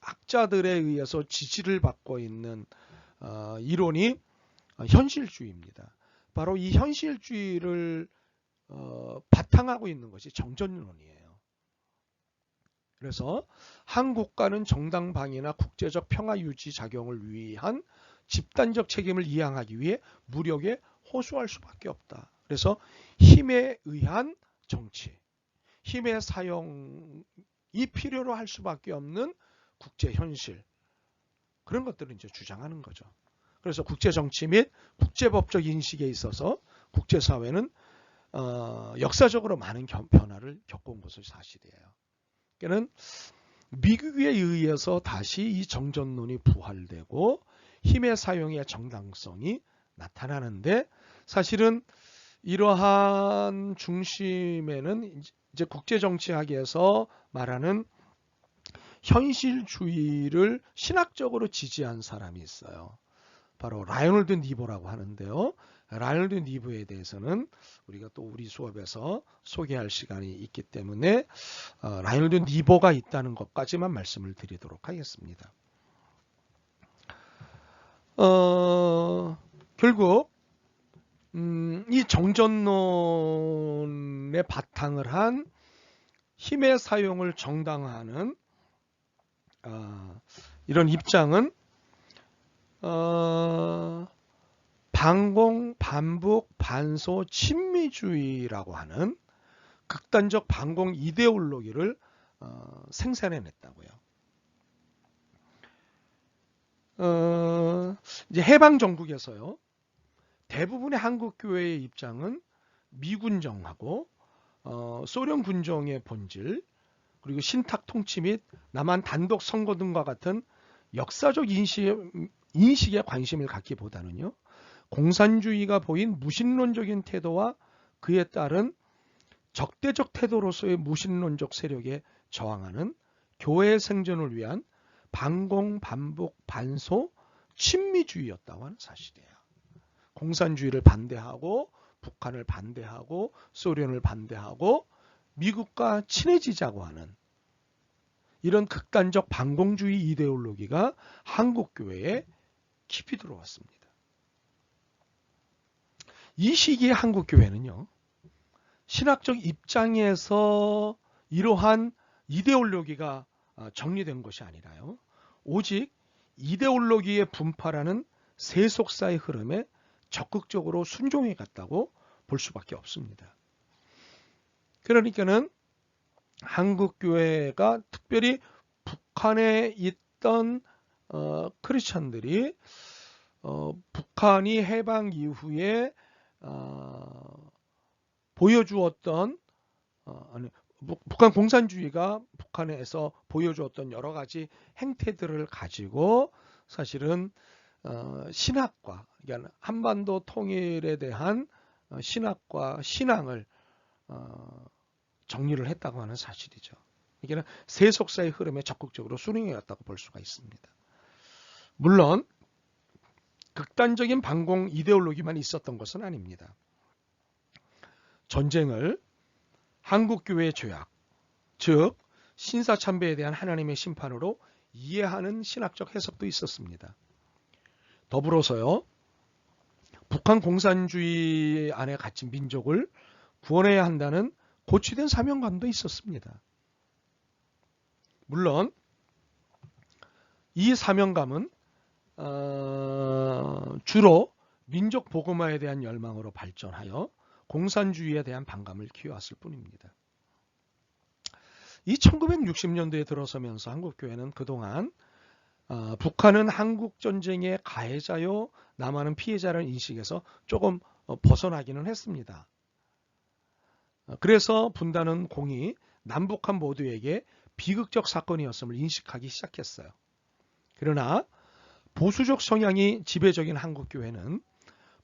Speaker 1: 학자들에 의해서 지지를 받고 있는 이론이 현실주의입니다. 바로 이 현실주의를 바탕하고 있는 것이 정전론이에요. 그래서 한국과는 정당 방위나 국제적 평화 유지 작용을 위한 집단적 책임을 이행하기 위해 무력에 호소할 수밖에 없다. 그래서 힘에 의한 정치, 힘의 사용이 필요로 할 수밖에 없는 국제 현실, 그런 것들을 이제 주장하는 거죠. 그래서 국제 정치 및 국제법적 인식에 있어서 국제사회는 역사적으로 많은 변화를 겪어온 것이 사실이에요. 그러니까 미국에 의해서 다시 이 정전론이 부활되고 힘의 사용의 정당성이 나타나는데, 사실은 이러한 중심에는 이제 국제정치학에서 말하는 현실주의를 신학적으로 지지한 사람이 있어요. 바로 라이놀드 니보라고 하는데요. 라이놀드 니보에 대해서는 우리가 또 우리 수업에서 소개할 시간이 있기 때문에 라이놀드 니보가 있다는 것까지만 말씀을 드리도록 하겠습니다. 결국 이 정전론의 바탕을 한 힘의 사용을 정당화하는 이런 입장은 반공, 반북, 반소, 친미주의라고 하는 극단적 반공 이데올로기를 생산해냈다고요. 이제 해방 정국에서요, 대부분의 한국 교회의 입장은 미군정하고 소련 군정의 본질, 그리고 신탁 통치 및 남한 단독 선거 등과 같은 역사적 인식에 관심을 갖기보다는요, 공산주의가 보인 무신론적인 태도와 그에 따른 적대적 태도로서의 무신론적 세력에 저항하는 교회의 생존을 위한 반공, 반북, 반소, 친미주의였다고 하는 사실이에요. 공산주의를 반대하고 북한을 반대하고 소련을 반대하고 미국과 친해지자고 하는 이런 극단적 반공주의 이데올로기가 한국교회에 깊이 들어왔습니다. 이 시기의 한국교회는요, 신학적 입장에서 이러한 이데올로기가 정리된 것이 아니라요, 오직 이데올로기에 분파라는 세속사의 흐름에 적극적으로 순종해 갔다고 볼 수밖에 없습니다. 그러니까는 한국교회가 특별히 북한에 있던 크리스천들이 북한이 해방 이후에 보여주었던 북한 공산주의가 북한에서 보여주었던 여러 가지 행태들을 가지고 사실은 신학과, 그러니까 한반도 통일에 대한 신학과 신앙을 정리를 했다고 하는 사실이죠. 이게 세속사의 흐름에 적극적으로 순응해 왔다고 볼 수가 있습니다. 물론 극단적인 반공 이데올로기만 있었던 것은 아닙니다. 전쟁을 한국교회의 죄악, 즉 신사참배에 대한 하나님의 심판으로 이해하는 신학적 해석도 있었습니다. 더불어서요, 북한 공산주의 안에 갇힌 민족을 구원해야 한다는 고취된 사명감도 있었습니다. 물론 이 사명감은 주로 민족 복음화에 대한 열망으로 발전하여 공산주의에 대한 반감을 키워왔을 뿐입니다. 이 1960년대에 들어서면서 한국교회는 그동안 북한은 한국전쟁의 가해자요, 남한은 피해자라는 인식에서 조금 벗어나기는 했습니다. 그래서 분단은 공이 남북한 모두에게 비극적 사건이었음을 인식하기 시작했어요. 그러나 보수적 성향이 지배적인 한국교회는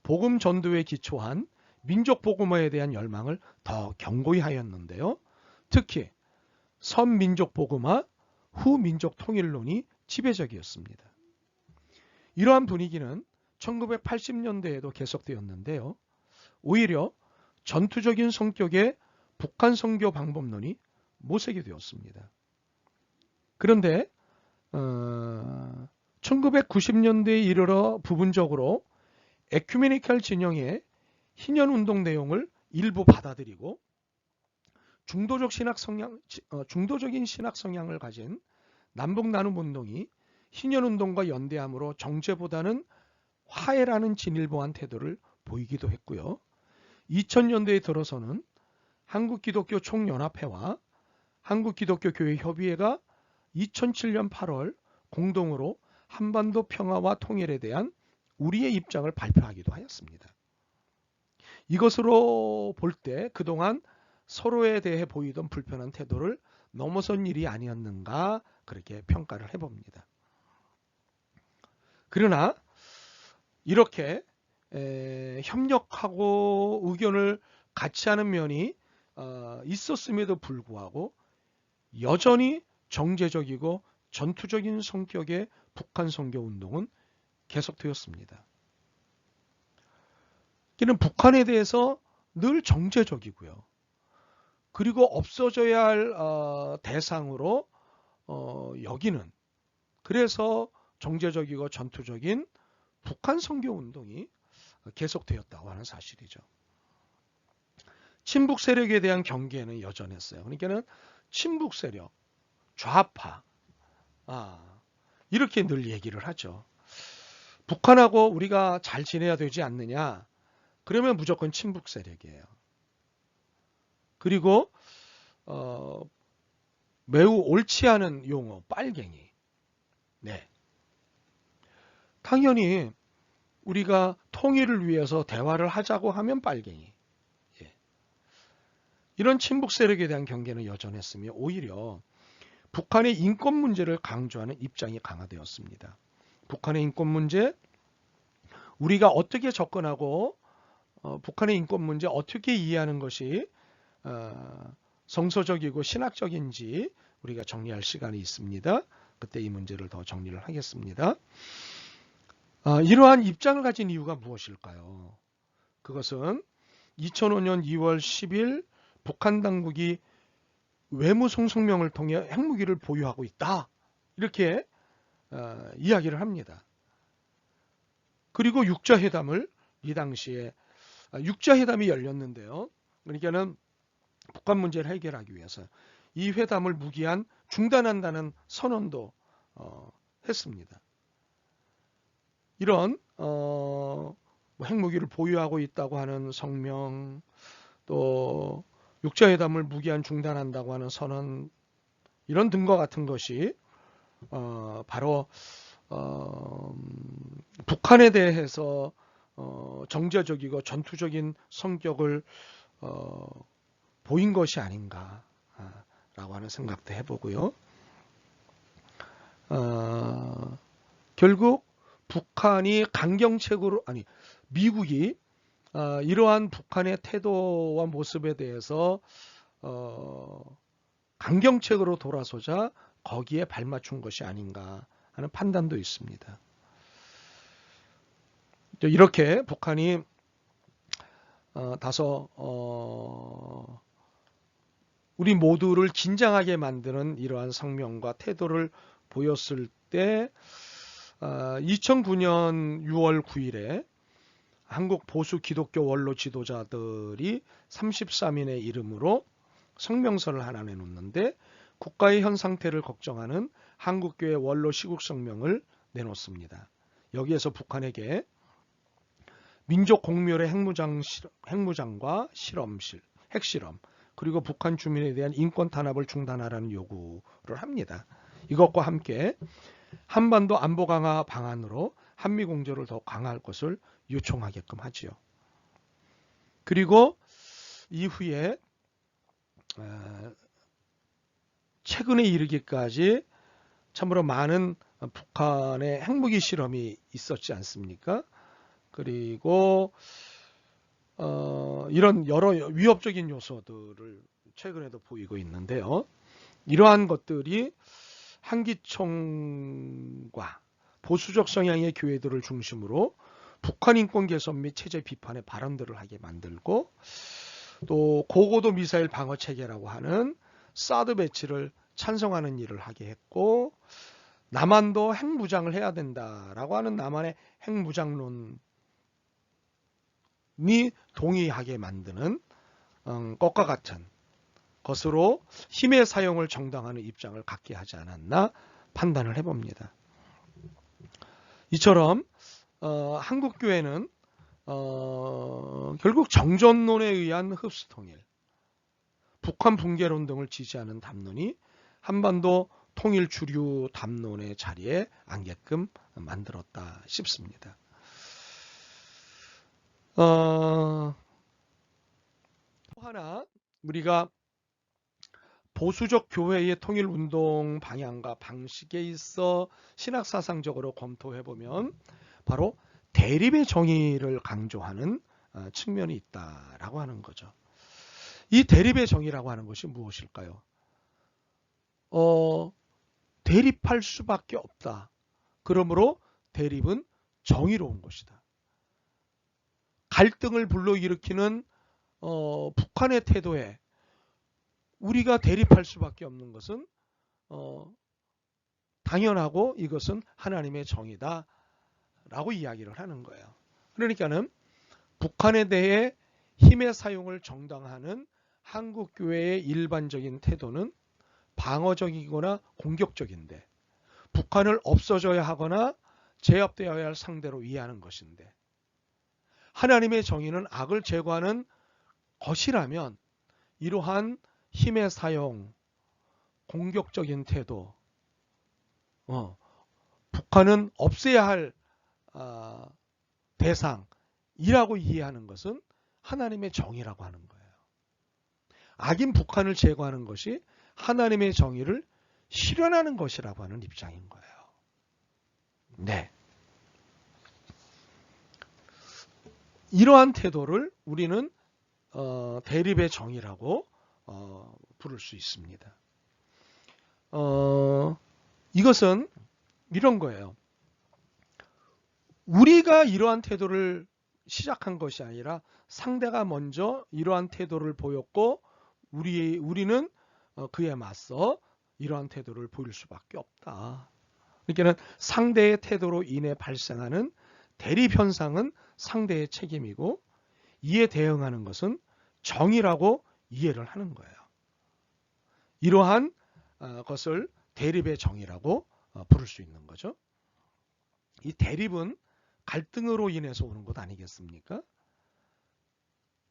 Speaker 1: 복음 전도에 기초한 민족 복음화에 대한 열망을 더 견고히 하였는데요. 특히 선민족 복음화, 후민족 통일론이 지배적이었습니다. 이러한 분위기는 1980년대에도 계속되었는데요. 오히려 전투적인 성격의 북한 선교 방법론이 모색이 되었습니다. 그런데 1990년대에 이르러 부분적으로 에큐메니컬 진영의 희년운동 내용을 일부 받아들이고 중도적인 신학 성향을 가진 남북나눔운동이 희년운동과 연대함으로 정죄보다는 화해라는 진일보한 태도를 보이기도 했고요. 2000년대에 들어서는 한국기독교 총연합회와 한국기독교교회협의회가 2007년 8월 공동으로 한반도 평화와 통일에 대한 우리의 입장을 발표하기도 하였습니다. 이것으로 볼 때 그동안 서로에 대해 보이던 불편한 태도를 넘어선 일이 아니었는가 그렇게 평가를 해봅니다. 그러나 이렇게 협력하고 의견을 같이 하는 면이 있었음에도 불구하고 여전히 정제적이고 전투적인 성격의 북한 선교 운동은 계속되었습니다. 이는 북한에 대해서 늘 정제적이고요. 그리고 없어져야 할 대상으로 여기는, 그래서 정제적이고 전투적인 북한 선교 운동이 계속되었다고 하는 사실이죠. 친북 세력에 대한 경계는 여전했어요. 그러니까는 친북 세력, 좌파, 이렇게 늘 얘기를 하죠. 북한하고 우리가 잘 지내야 되지 않느냐? 그러면 무조건 친북 세력이에요. 그리고 매우 옳지 않은 용어, 빨갱이. 네. 당연히 우리가 통일을 위해서 대화를 하자고 하면 빨갱이. 예. 이런 친북 세력에 대한 경계는 여전했으며 오히려 북한의 인권 문제를 강조하는 입장이 강화되었습니다. 북한의 인권 문제, 우리가 어떻게 접근하고 북한의 인권 문제 어떻게 이해하는 것이 성서적이고 신학적인지 우리가 정리할 시간이 있습니다. 그때 이 문제를 더 정리를 하겠습니다. 이러한 입장을 가진 이유가 무엇일까요? 그것은 2005년 2월 10일 북한 당국이 외무송성명을 통해 핵무기를 보유하고 있다. 이렇게 이야기를 합니다. 그리고 육자회담을 이 당시에 육자회담이 열렸는데요. 그러니까는 북한 문제를 해결하기 위해서 이 회담을 무기한 중단한다는 선언도 했습니다. 이런 핵무기를 보유하고 있다고 하는 성명, 또 육자회담을 무기한 중단한다고 하는 선언, 이런 등과 같은 것이 바로 북한에 대해서 정제적이고 전투적인 성격을 보인 것이 아닌가라고 하는 생각도 해보고요. 결국 북한이 강경책으로, 미국이 이러한 북한의 태도와 모습에 대해서 강경책으로 돌아서자 거기에 발맞춘 것이 아닌가 하는 판단도 있습니다. 이렇게 북한이 다소 우리 모두를 긴장하게 만드는 이러한 성명과 태도를 보였을 때 2009년 6월 9일에 한국 보수 기독교 원로 지도자들이 33인의 이름으로 성명서를 하나 내놓는데 국가의 현 상태를 걱정하는 한국교회 원로 시국성명을 내놓습니다. 여기에서 북한에게 민족 공멸의 핵무장과 핵실험, 그리고 북한 주민에 대한 인권 탄압을 중단하라는 요구를 합니다. 이것과 함께 한반도 안보 강화 방안으로 한미 공조를 더 강화할 것을 요청하게끔 하지요. 그리고 이후에 최근에 이르기까지 참으로 많은 북한의 핵무기 실험이 있었지 않습니까? 그리고 이런 여러 위협적인 요소들을 최근에도 보이고 있는데요. 이러한 것들이 한기총과 보수적 성향의 교회들을 중심으로 북한 인권 개선 및 체제 비판의 발언들을 하게 만들고, 또 고고도 미사일 방어 체계라고 하는 사드 배치를 찬성하는 일을 하게 했고, 남한도 핵무장을 해야 된다라고 하는 남한의 핵무장론이 동의하게 만드는 것과 같은 것으로 힘의 사용을 정당화하는 입장을 갖게 하지 않았나 판단을 해봅니다. 이처럼 한국교회는 결국 정전론에 의한 흡수통일, 북한 붕괴론 등을 지지하는 담론이 한반도 통일 주류 담론의 자리에 앉게끔 만들었다 싶습니다. 또 하나 우리가 보수적 교회의 통일운동 방향과 방식에 있어 신학사상적으로 검토해보면 바로 대립의 정의를 강조하는 측면이 있다라고 하는 거죠. 이 대립의 정의라고 하는 것이 무엇일까요? 대립할 수밖에 없다. 그러므로 대립은 정의로운 것이다. 갈등을 불러일으키는 북한의 태도에 우리가 대립할 수밖에 없는 것은 당연하고 이것은 하나님의 정의다 라고 이야기를 하는 거예요. 그러니까는 북한에 대해 힘의 사용을 정당화하는 한국교회의 일반적인 태도는 방어적이거나 공격적인데, 북한을 없어져야 하거나 제압되어야 할 상대로 이해하는 것인데, 하나님의 정의는 악을 제거하는 것이라면 이러한 힘의 사용, 공격적인 태도, 북한은 없애야 할 대상이라고 이해하는 것은 하나님의 정의라고 하는 거예요. 악인 북한을 제거하는 것이 하나님의 정의를 실현하는 것이라고 하는 입장인 거예요. 네. 이러한 태도를 우리는 대립의 정의라고 부를 수 있습니다. 이것은 이런 거예요. 우리가 이러한 태도를 시작한 것이 아니라 상대가 먼저 이러한 태도를 보였고 우리는 그에 맞서 이러한 태도를 보일 수밖에 없다. 그러니까 상대의 태도로 인해 발생하는 대립 현상은 상대의 책임이고, 이에 대응하는 것은 정의라고 이해를 하는 거예요. 이러한 것을 대립의 정의라고 부를 수 있는 거죠. 이 대립은 갈등으로 인해서 오는 것 아니겠습니까?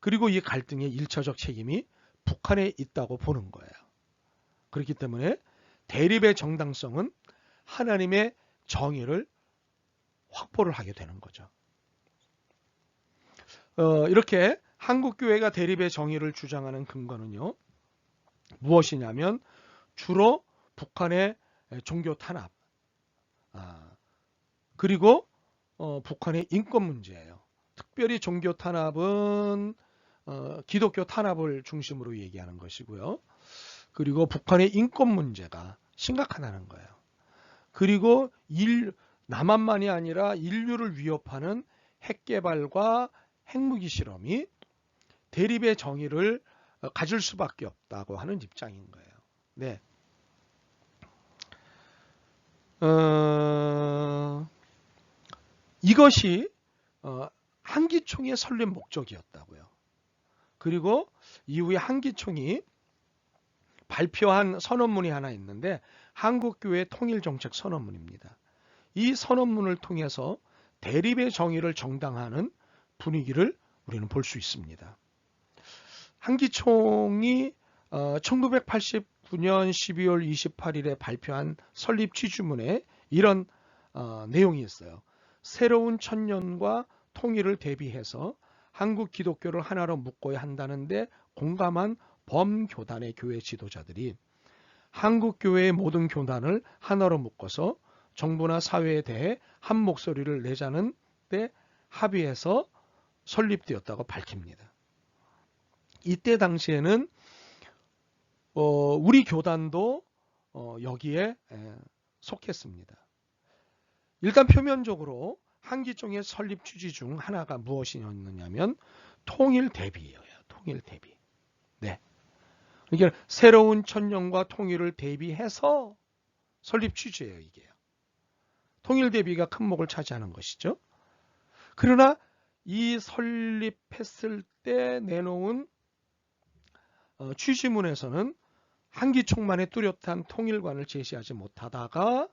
Speaker 1: 그리고 이 갈등의 일차적 책임이 북한에 있다고 보는 거예요. 그렇기 때문에 대립의 정당성은 하나님의 정의를 확보를 하게 되는 거죠. 이렇게 한국교회가 대립의 정의를 주장하는 근거는요, 무엇이냐면 주로 북한의 종교 탄압, 그리고 북한의 인권 문제예요. 특별히 종교 탄압은 기독교 탄압을 중심으로 얘기하는 것이고요. 그리고 북한의 인권 문제가 심각하다는 거예요. 그리고 남한만이 아니라 인류를 위협하는 핵 개발과 핵무기 실험이 대립의 정의를 가질 수밖에 없다고 하는 입장인 거예요. 네. 이것이 한기총의 설립 목적이었다고요. 그리고 이후에 한기총이 발표한 선언문이 하나 있는데 한국교회 통일정책 선언문입니다. 이 선언문을 통해서 대립의 정의를 정당화하는 분위기를 우리는 볼 수 있습니다. 한기총이 1989년 12월 28일에 발표한 설립 취지문에 이런 내용이 있어요. 새로운 천년과 통일을 대비해서 한국 기독교를 하나로 묶어야 한다는데 공감한 범교단의 교회 지도자들이 한국 교회의 모든 교단을 하나로 묶어서 정부나 사회에 대해 한 목소리를 내자는 데 합의해서 설립되었다고 밝힙니다. 이때 당시에는 우리 교단도 여기에 속했습니다. 일단 표면적으로 한기총의 설립 취지 중 하나가 무엇이었느냐면 통일 대비예요. 통일 대비. 네. 그러니까 새로운 천년과 통일을 대비해서 설립 취지예요, 이게요. 통일 대비가 큰 목을 차지하는 것이죠. 그러나 이 설립했을 때 내놓은 취지문에서는 한기총만의 뚜렷한 통일관을 제시하지 못하다가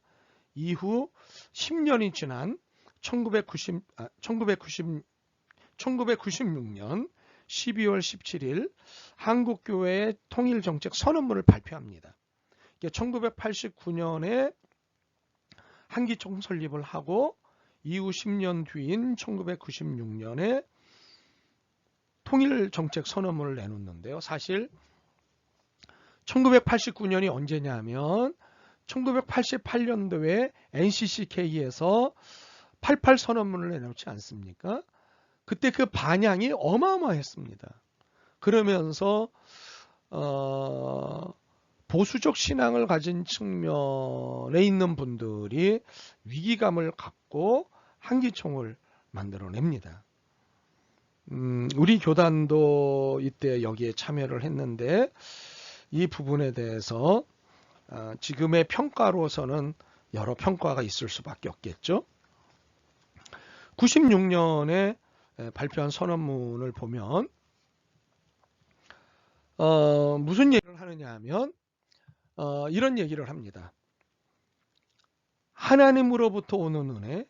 Speaker 1: 이후 10년이 지난 1996년 12월 17일 한국교회의 통일정책 선언문을 발표합니다. 1989년에 한기총 설립을 하고 이후 10년 뒤인 1996년에 통일정책 선언문을 내놓는데요. 사실 1989년이 언제냐면 1988년도에 NCCK에서 88 선언문을 내놓지 않습니까? 그때 그 반향이 어마어마했습니다. 그러면서 보수적 신앙을 가진 측면에 있는 분들이 위기감을 갖고 한기총을 만들어냅니다. 우리 교단도 이때 여기에 참여를 했는데 이 부분에 대해서 지금의 평가로서는 여러 평가가 있을 수밖에 없겠죠. 96년에 발표한 선언문을 보면 무슨 얘기를 하느냐 하면 이런 얘기를 합니다. 하나님으로부터 오는 은혜,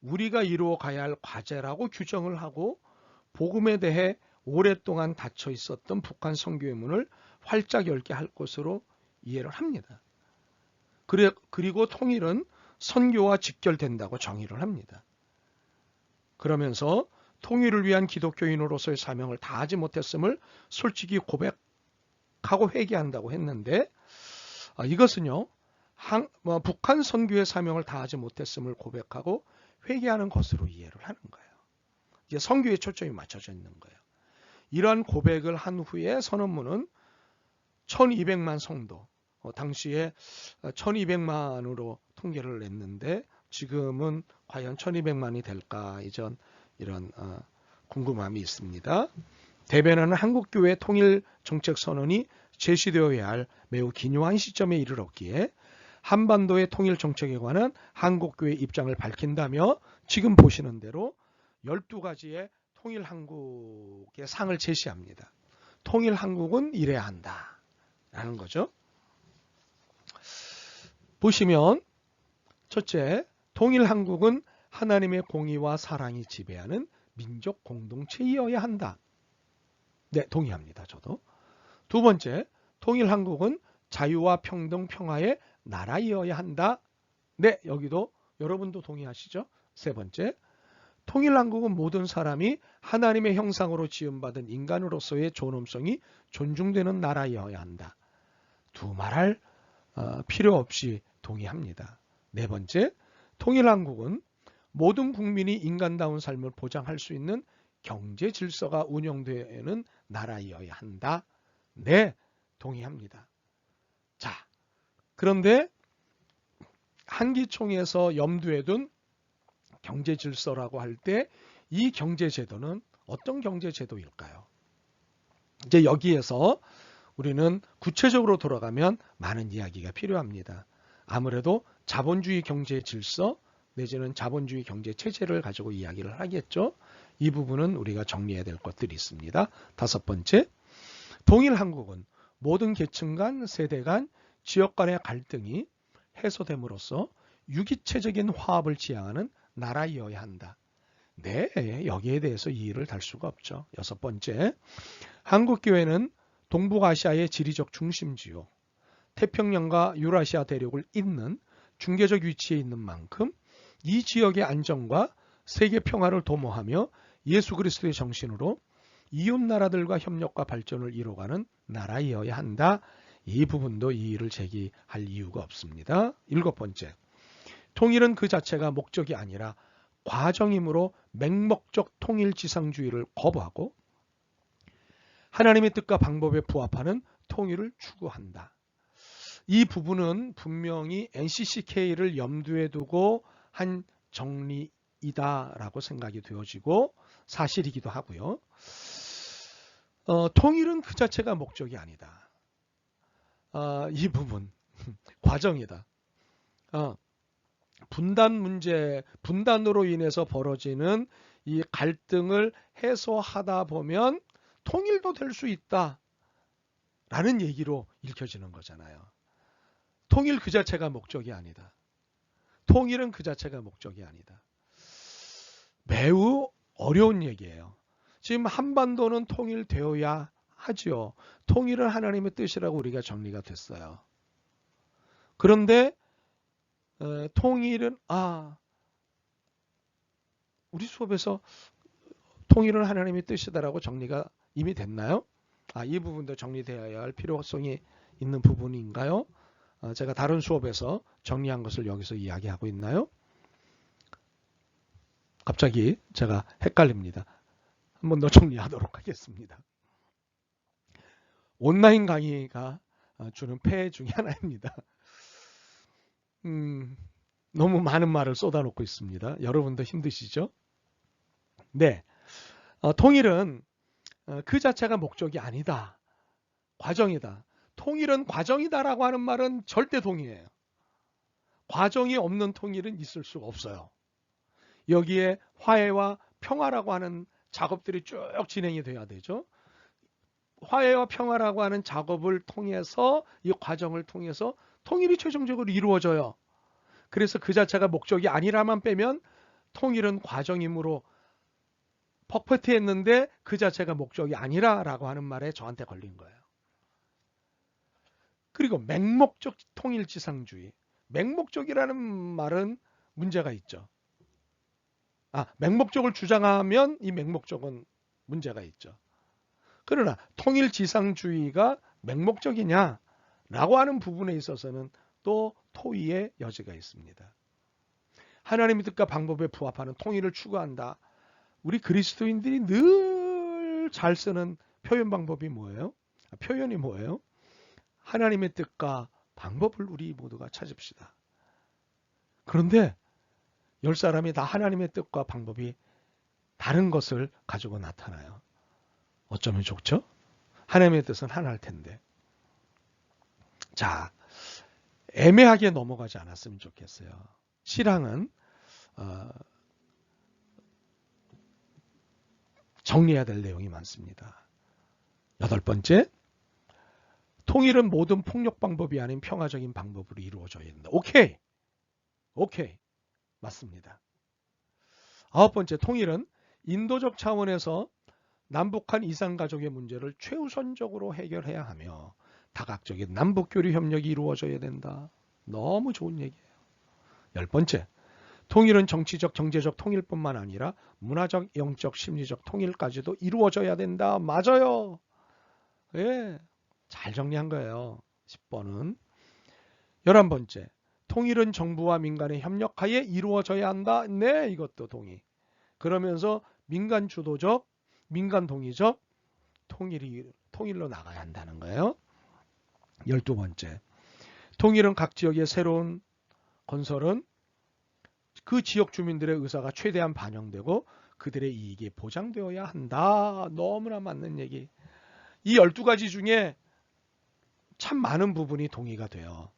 Speaker 1: 우리가 이루어 가야 할 과제라고 규정을 하고 복음에 대해 오랫동안 닫혀 있었던 북한 선교의 문을 활짝 열게 할 것으로 이해를 합니다. 그리고 통일은 선교와 직결된다고 정의를 합니다. 그러면서 통일을 위한 기독교인으로서의 사명을 다하지 못했음을 솔직히 고백하고 회개한다고 했는데 이것은요, 북한 선교의 사명을 다하지 못했음을 고백하고 회개하는 것으로 이해를 하는 거예요. 이게 선교에 초점이 맞춰져 있는 거예요. 이러한 고백을 한 후에 선언문은 1200만 성도, 당시에 1200만으로 통계를 냈는데 지금은 과연 1200만이 될까 이런 궁금함이 있습니다. 대변하는 한국교회 통일정책선언이 제시되어야 할 매우 기묘한 시점에 이르렀기에 한반도의 통일정책에 관한 한국교회 입장을 밝힌다며 지금 보시는 대로 12가지의 통일한국의 상을 제시합니다. 통일한국은 이래야 한다 라는 거죠. 보시면 첫째, 통일한국은 하나님의 공의와 사랑이 지배하는 민족 공동체이어야 한다. 네, 동의합니다. 저도. 두 번째, 통일한국은 자유와 평등, 평화의 나라이어야 한다. 네, 여기도 여러분도 동의하시죠? 세 번째, 통일한국은 모든 사람이 하나님의 형상으로 지음받은 인간으로서의 존엄성이 존중되는 나라이어야 한다. 두말할 필요 없이 동의합니다. 네 번째, 통일한국은 모든 국민이 인간다운 삶을 보장할 수 있는 경제 질서가 운영되는 나라이어야 한다. 네, 동의합니다. 자, 그런데 한기총에서 염두에 둔 경제 질서라고 할 때 이 경제 제도는 어떤 경제 제도일까요? 이제 여기에서 우리는 구체적으로 돌아가면 많은 이야기가 필요합니다. 아무래도 자본주의 경제 질서 내지는 자본주의 경제 체제를 가지고 이야기를 하겠죠. 이 부분은 우리가 정리해야 될 것들이 있습니다. 다섯 번째, 통일한국은 모든 계층 간, 세대 간, 지역 간의 갈등이 해소됨으로써 유기체적인 화합을 지향하는 나라이어야 한다. 네, 여기에 대해서 이의를 달 수가 없죠. 여섯 번째, 한국교회는 동북아시아의 지리적 중심지요. 태평양과 유라시아 대륙을 잇는 중개적 위치에 있는 만큼 이 지역의 안정과 세계 평화를 도모하며 예수 그리스도의 정신으로 이웃 나라들과 협력과 발전을 이뤄가는 나라이어야 한다. 이 부분도 이의를 제기할 이유가 없습니다. 일곱 번째, 통일은 그 자체가 목적이 아니라 과정이므로 맹목적 통일지상주의를 거부하고 하나님의 뜻과 방법에 부합하는 통일을 추구한다. 이 부분은 분명히 NCCK를 염두에 두고 한 정리이다라고 생각이 되어지고 사실이기도 하고요. 통일은 그 자체가 목적이 아니다. 이 부분 과정이다. 분단 문제, 분단으로 인해서 벌어지는 이 갈등을 해소하다 보면 통일도 될 수 있다 라는 얘기로 읽혀지는 거잖아요. 통일 그 자체가 목적이 아니다. 통일은 그 자체가 목적이 아니다. 매우 어려운 얘기예요. 지금 한반도는 통일되어야 하지요. 통일은 하나님의 뜻이라고 우리가 정리가 됐어요. 그런데 통일은 우리 수업에서 통일은 하나님의 뜻이다라고 정리가 이미 됐나요? 이 부분도 정리되어야 할 필요성이 있는 부분인가요? 제가 다른 수업에서 정리한 것을 여기서 이야기하고 있나요? 갑자기 제가 헷갈립니다. 한 번 더 정리하도록 하겠습니다. 온라인 강의가 주는 폐해 중에 하나입니다. 너무 많은 말을 쏟아놓고 있습니다. 여러분도 힘드시죠? 네, 통일은 그 자체가 목적이 아니다. 과정이다. 통일은 과정이다라고 하는 말은 절대 동의해요. 과정이 없는 통일은 있을 수가 없어요. 여기에 화해와 평화라고 하는 작업들이 쭉 진행이 돼야 되죠. 화해와 평화라고 하는 작업을 통해서 이 과정을 통해서 통일이 최종적으로 이루어져요. 그래서 그 자체가 목적이 아니라만 빼면 통일은 과정이므로 퍼펙트했는데 그 자체가 목적이 아니라라고 하는 말에 저한테 걸린 거예요. 그리고 맹목적 통일지상주의. 맹목적이라는 말은 문제가 있죠. 맹목적을 주장하면 이 맹목적은 문제가 있죠. 그러나 통일지상주의가 맹목적이냐라고 하는 부분에 있어서는 또 토의의 여지가 있습니다. 하나님의 뜻과 방법에 부합하는 통일을 추구한다. 우리 그리스도인들이 늘 잘 쓰는 표현 방법이 뭐예요? 표현이 뭐예요? 하나님의 뜻과 방법을 우리 모두가 찾읍시다. 그런데 10사람이 다 하나님의 뜻과 방법이 다른 것을 가지고 나타나요. 어쩌면 좋죠? 하나님의 뜻은 하나일 텐데. 자, 애매하게 넘어가지 않았으면 좋겠어요. 신앙은 정리해야 될 내용이 많습니다. 여덟 번째, 통일은 모든 폭력 방법이 아닌 평화적인 방법으로 이루어져야 된다. 오케이. 맞습니다. 아홉 번째, 통일은 인도적 차원에서 남북한 이산가족의 문제를 최우선적으로 해결해야 하며 다각적인 남북교류 협력이 이루어져야 된다. 너무 좋은 얘기예요. 열 번째, 통일은 정치적, 경제적 통일뿐만 아니라 문화적, 영적, 심리적 통일까지도 이루어져야 된다. 맞아요. 예, 잘 정리한 거예요. 10번은. 11번째, 통일은 정부와 민간의 협력하에 이루어져야 한다. 네, 이것도 동의. 그러면서 민간 주도적, 민간 동의적 통일로 나가야 한다는 거예요. 12번째, 통일은 각 지역의 새로운 건설은 그 지역 주민들의 의사가 최대한 반영되고 그들의 이익이 보장되어야 한다. 너무나 맞는 얘기. 이 12가지 중에 참 많은 부분이 동의가 돼요.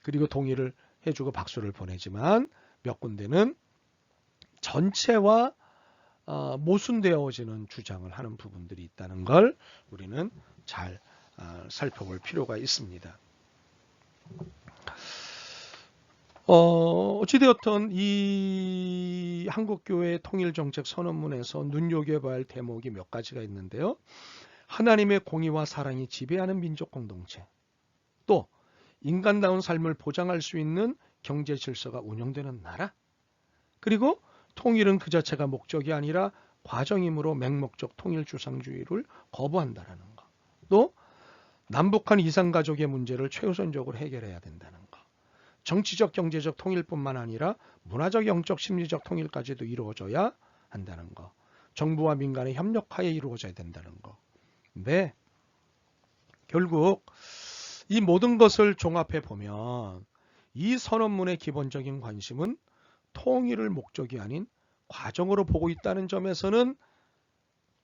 Speaker 1: 그리고 동의를 해주고 박수를 보내지만 몇 군데는 전체와 모순되어지는 주장을 하는 부분들이 있다는 걸 우리는 잘 살펴볼 필요가 있습니다. 어찌되었든 이 한국교회 통일정책 선언문에서 눈여겨봐야 할 대목이 몇 가지가 있는데요. 하나님의 공의와 사랑이 지배하는 민족 공동체, 또 인간다운 삶을 보장할 수 있는 경제 질서가 운영되는 나라, 그리고 통일은 그 자체가 목적이 아니라 과정이므로 맹목적 통일 주상주의를 거부한다는 것, 또 남북한 이산가족의 문제를 최우선적으로 해결해야 된다는 것, 정치적 경제적 통일뿐만 아니라 문화적 영적 심리적 통일까지도 이루어져야 한다는 것, 정부와 민간의 협력하에 이루어져야 된다는 것. 근데 결국 이 모든 것을 종합해 보면 이 선언문의 기본적인 관심은 통일을 목적이 아닌 과정으로 보고 있다는 점에서는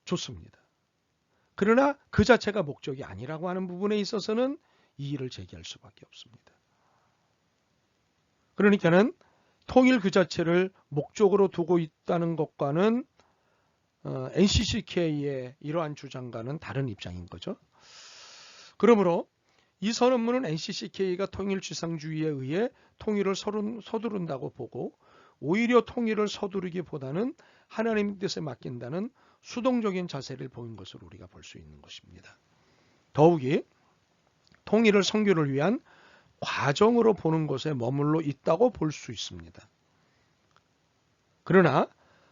Speaker 1: 좋습니다. 그러나 그 자체가 목적이 아니라고 하는 부분에 있어서는 이의를 제기할 수밖에 없습니다. 그러니까는 통일 그 자체를 목적으로 두고 있다는 것과는 NCCK의 이러한 주장과는 다른 입장인 거죠. 그러므로 이 선언문은 NCCK가 통일 지상주의에 의해 통일을 서두른다고 보고 오히려 통일을 서두르기보다는 하나님 뜻에 맡긴다는 수동적인 자세를 보인 것으로 우리가 볼 수 있는 것입니다. 더욱이 통일을 선교를 위한 과정으로 보는 것에 머물러 있다고 볼 수 있습니다. 그러나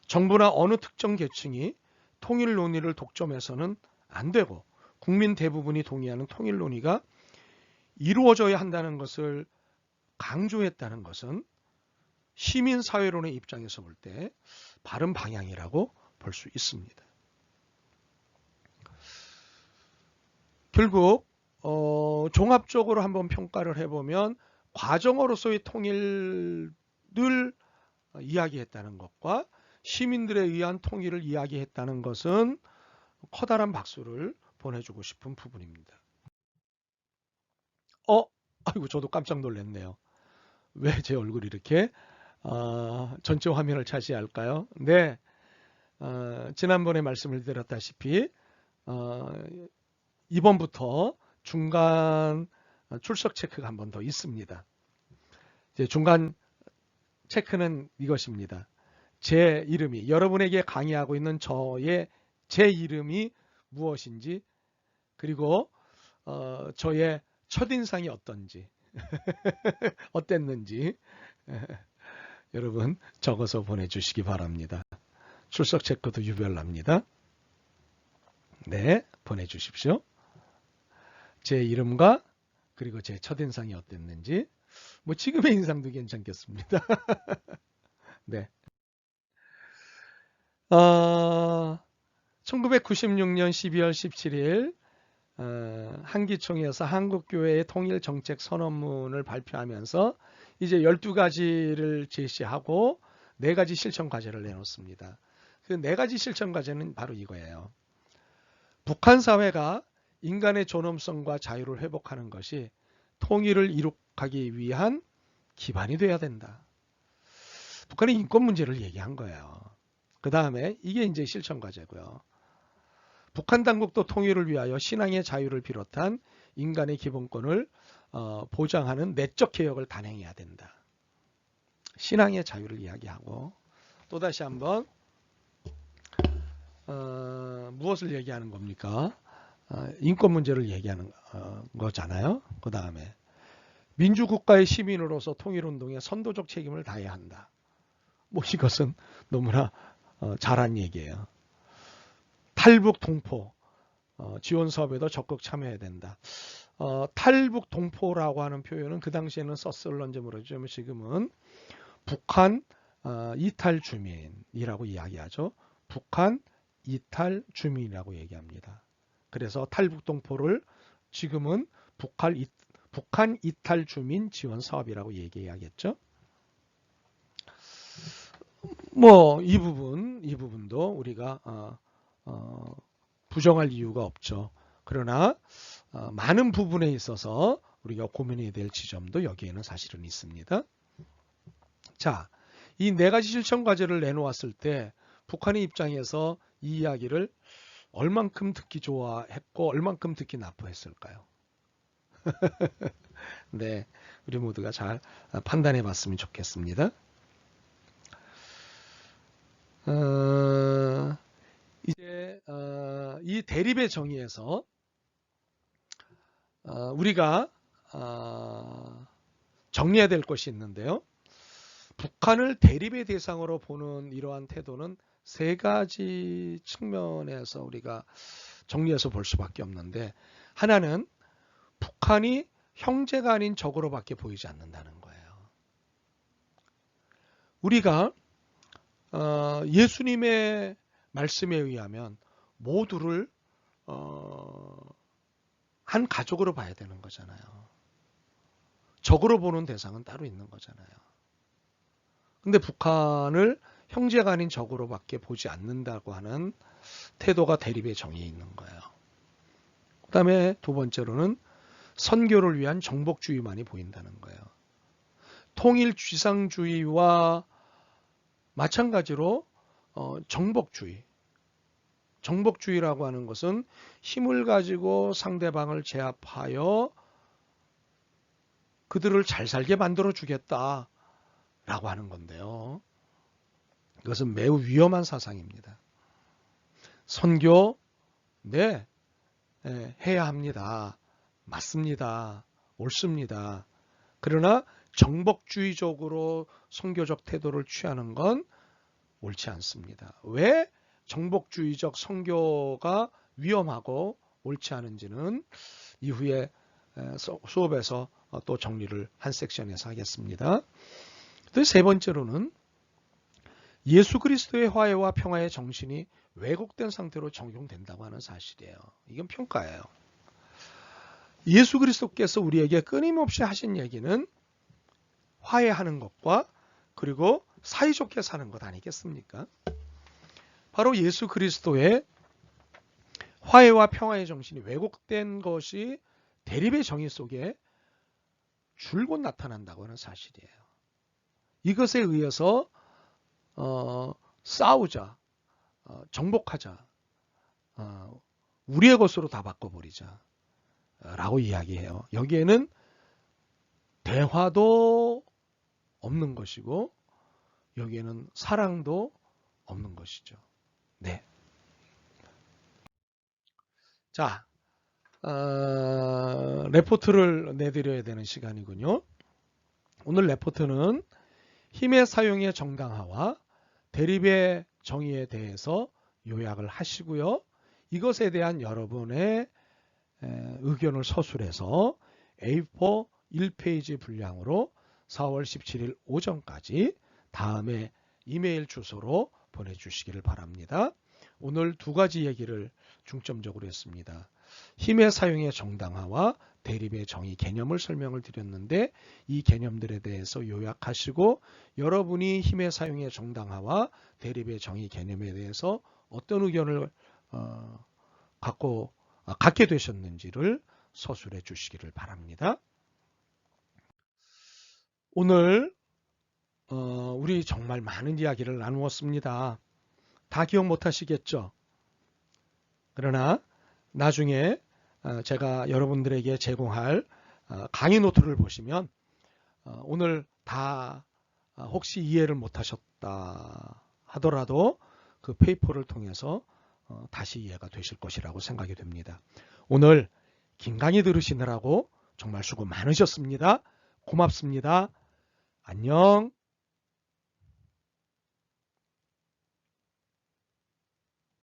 Speaker 1: 정부나 어느 특정 계층이 통일 논의를 독점해서는 안 되고 국민 대부분이 동의하는 통일 논의가 이루어져야 한다는 것을 강조했다는 것은 시민사회론의 입장에서 볼 때 바른 방향이라고 볼 수 있습니다. 결국 종합적으로 한번 평가를 해보면 과정으로서의 통일을 이야기했다는 것과 시민들에 의한 통일을 이야기했다는 것은 커다란 박수를 보내주고 싶은 부분입니다. 아이고 저도 깜짝 놀랐네요. 왜 제 얼굴이 이렇게 전체 화면을 차지할까요? 네, 지난번에 말씀을 드렸다시피 이번부터 중간 출석 체크가 한 번 더 있습니다. 이제 중간 체크는 이것입니다. 제 이름이 여러분에게 강의하고 있는 제 이름이 무엇인지, 그리고 저의 첫인상이 어떤지 어땠는지 여러분 적어서 보내주시기 바랍니다. 출석 체크도 유별납니다. 네, 보내주십시오. 제 이름과 그리고 제 첫인상이 어땠는지, 뭐 지금의 인상도 괜찮겠습니다. 네. 1996년 12월 17일 한기총에서 한국교회의 통일정책 선언문을 발표하면서 이제 12가지를 제시하고 4가지 실천과제를 내놓습니다. 그 4가지 실천과제는 바로 이거예요. 북한 사회가 인간의 존엄성과 자유를 회복하는 것이 통일을 이룩하기 위한 기반이 돼야 된다. 북한의 인권 문제를 얘기한 거예요. 그 다음에 이게 이제 실천과제고요. 북한 당국도 통일을 위하여 신앙의 자유를 비롯한 인간의 기본권을 보장하는 내적 개혁을 단행해야 된다. 신앙의 자유를 이야기하고, 또다시 한번 무엇을 얘기하는 겁니까? 인권 문제를 얘기하는 거잖아요. 그 다음에 민주국가의 시민으로서 통일운동에 선도적 책임을 다해야 한다. 뭐 이것은 너무나 잘한 얘기예요. 탈북 동포 지원 사업에도 적극 참여해야 된다. 탈북 동포라고 하는 표현은 그 당시에는 썼을런지 모르지만 지금은 북한 이탈 주민이라고 이야기하죠. 북한 이탈 주민이라고 얘기합니다. 그래서 탈북 동포를 지금은 북한 이탈 주민 지원 사업이라고 얘기해야겠죠. 뭐 이 부분도 우리가 부정할 이유가 없죠. 그러나 많은 부분에 있어서 우리가 고민해야 될 지점도 여기에는 사실은 있습니다. 자, 이 4가지 실천 과제를 내놓았을 때 북한의 입장에서 이 이야기를 얼만큼 듣기 좋아했고 얼만큼 듣기 나쁘했을까요? 네, 우리 모두가 잘 판단해 봤으면 좋겠습니다. 이제 이 대립의 정의에서 우리가 정리해야 될 것이 있는데요. 북한을 대립의 대상으로 보는 이러한 태도는 세 가지 측면에서 우리가 정리해서 볼 수밖에 없는데, 하나는 북한이 형제가 아닌 적으로밖에 보이지 않는다는 거예요. 우리가 예수님의 말씀에 의하면 모두를 한 가족으로 봐야 되는 거잖아요. 적으로 보는 대상은 따로 있는 거잖아요. 근데 북한을 형제가 아닌 적으로밖에 보지 않는다고 하는 태도가 대립의 정의에 있는 거예요. 그 다음에 두 번째로는 선교를 위한 정복주의만이 보인다는 거예요. 통일지상주의와 마찬가지로 정복주의라고 하는 것은 힘을 가지고 상대방을 제압하여 그들을 잘 살게 만들어 주겠다라고 하는 건데요. 이것은 매우 위험한 사상입니다. 선교, 네, 해야 합니다. 맞습니다. 옳습니다. 그러나 정복주의적으로 선교적 태도를 취하는 건 옳지 않습니다. 왜 정복주의적 선교가 위험하고 옳지 않은지는 이후에 수업에서 또 정리를 한 섹션에서 하겠습니다. 또 세 번째로는 예수 그리스도의 화해와 평화의 정신이 왜곡된 상태로 적용된다고 하는 사실이에요. 이건 평가예요. 예수 그리스도께서 우리에게 끊임없이 하신 얘기는 화해하는 것과 그리고 사이좋게 사는 것 아니겠습니까? 바로 예수 그리스도의 화해와 평화의 정신이 왜곡된 것이 대립의 정의 속에 줄곧 나타난다고 하는 사실이에요. 이것에 의해서 싸우자, 정복하자, 우리의 것으로 다 바꿔버리자 라고 이야기해요. 여기에는 대화도 없는 것이고 여기에는 사랑도 없는 것이죠. 네. 자, 레포트를 내드려야 되는 시간이군요. 오늘 레포트는 힘의 사용의 정당화와 대립의 정의에 대해서 요약을 하시고요. 이것에 대한 여러분의 의견을 서술해서 A4 1페이지 분량으로 4월 17일 오전까지 다음에 이메일 주소로 보내주시기를 바랍니다. 오늘 두 가지 얘기를 중점적으로 했습니다. 힘의 사용의 정당화와 대립의 정의 개념을 설명을 드렸는데 이 개념들에 대해서 요약하시고 여러분이 힘의 사용의 정당화와 대립의 정의 개념에 대해서 어떤 의견을 갖게 되셨는지를 서술해 주시기를 바랍니다. 오늘 우리 정말 많은 이야기를 나누었습니다. 다 기억 못 하시겠죠? 그러나 나중에 제가 여러분들에게 제공할 강의 노트를 보시면 오늘 다 혹시 이해를 못 하셨다 하더라도 그 페이퍼를 통해서 다시 이해가 되실 것이라고 생각이 됩니다. 오늘 긴 강의 들으시느라고 정말 수고 많으셨습니다. 고맙습니다. 안녕.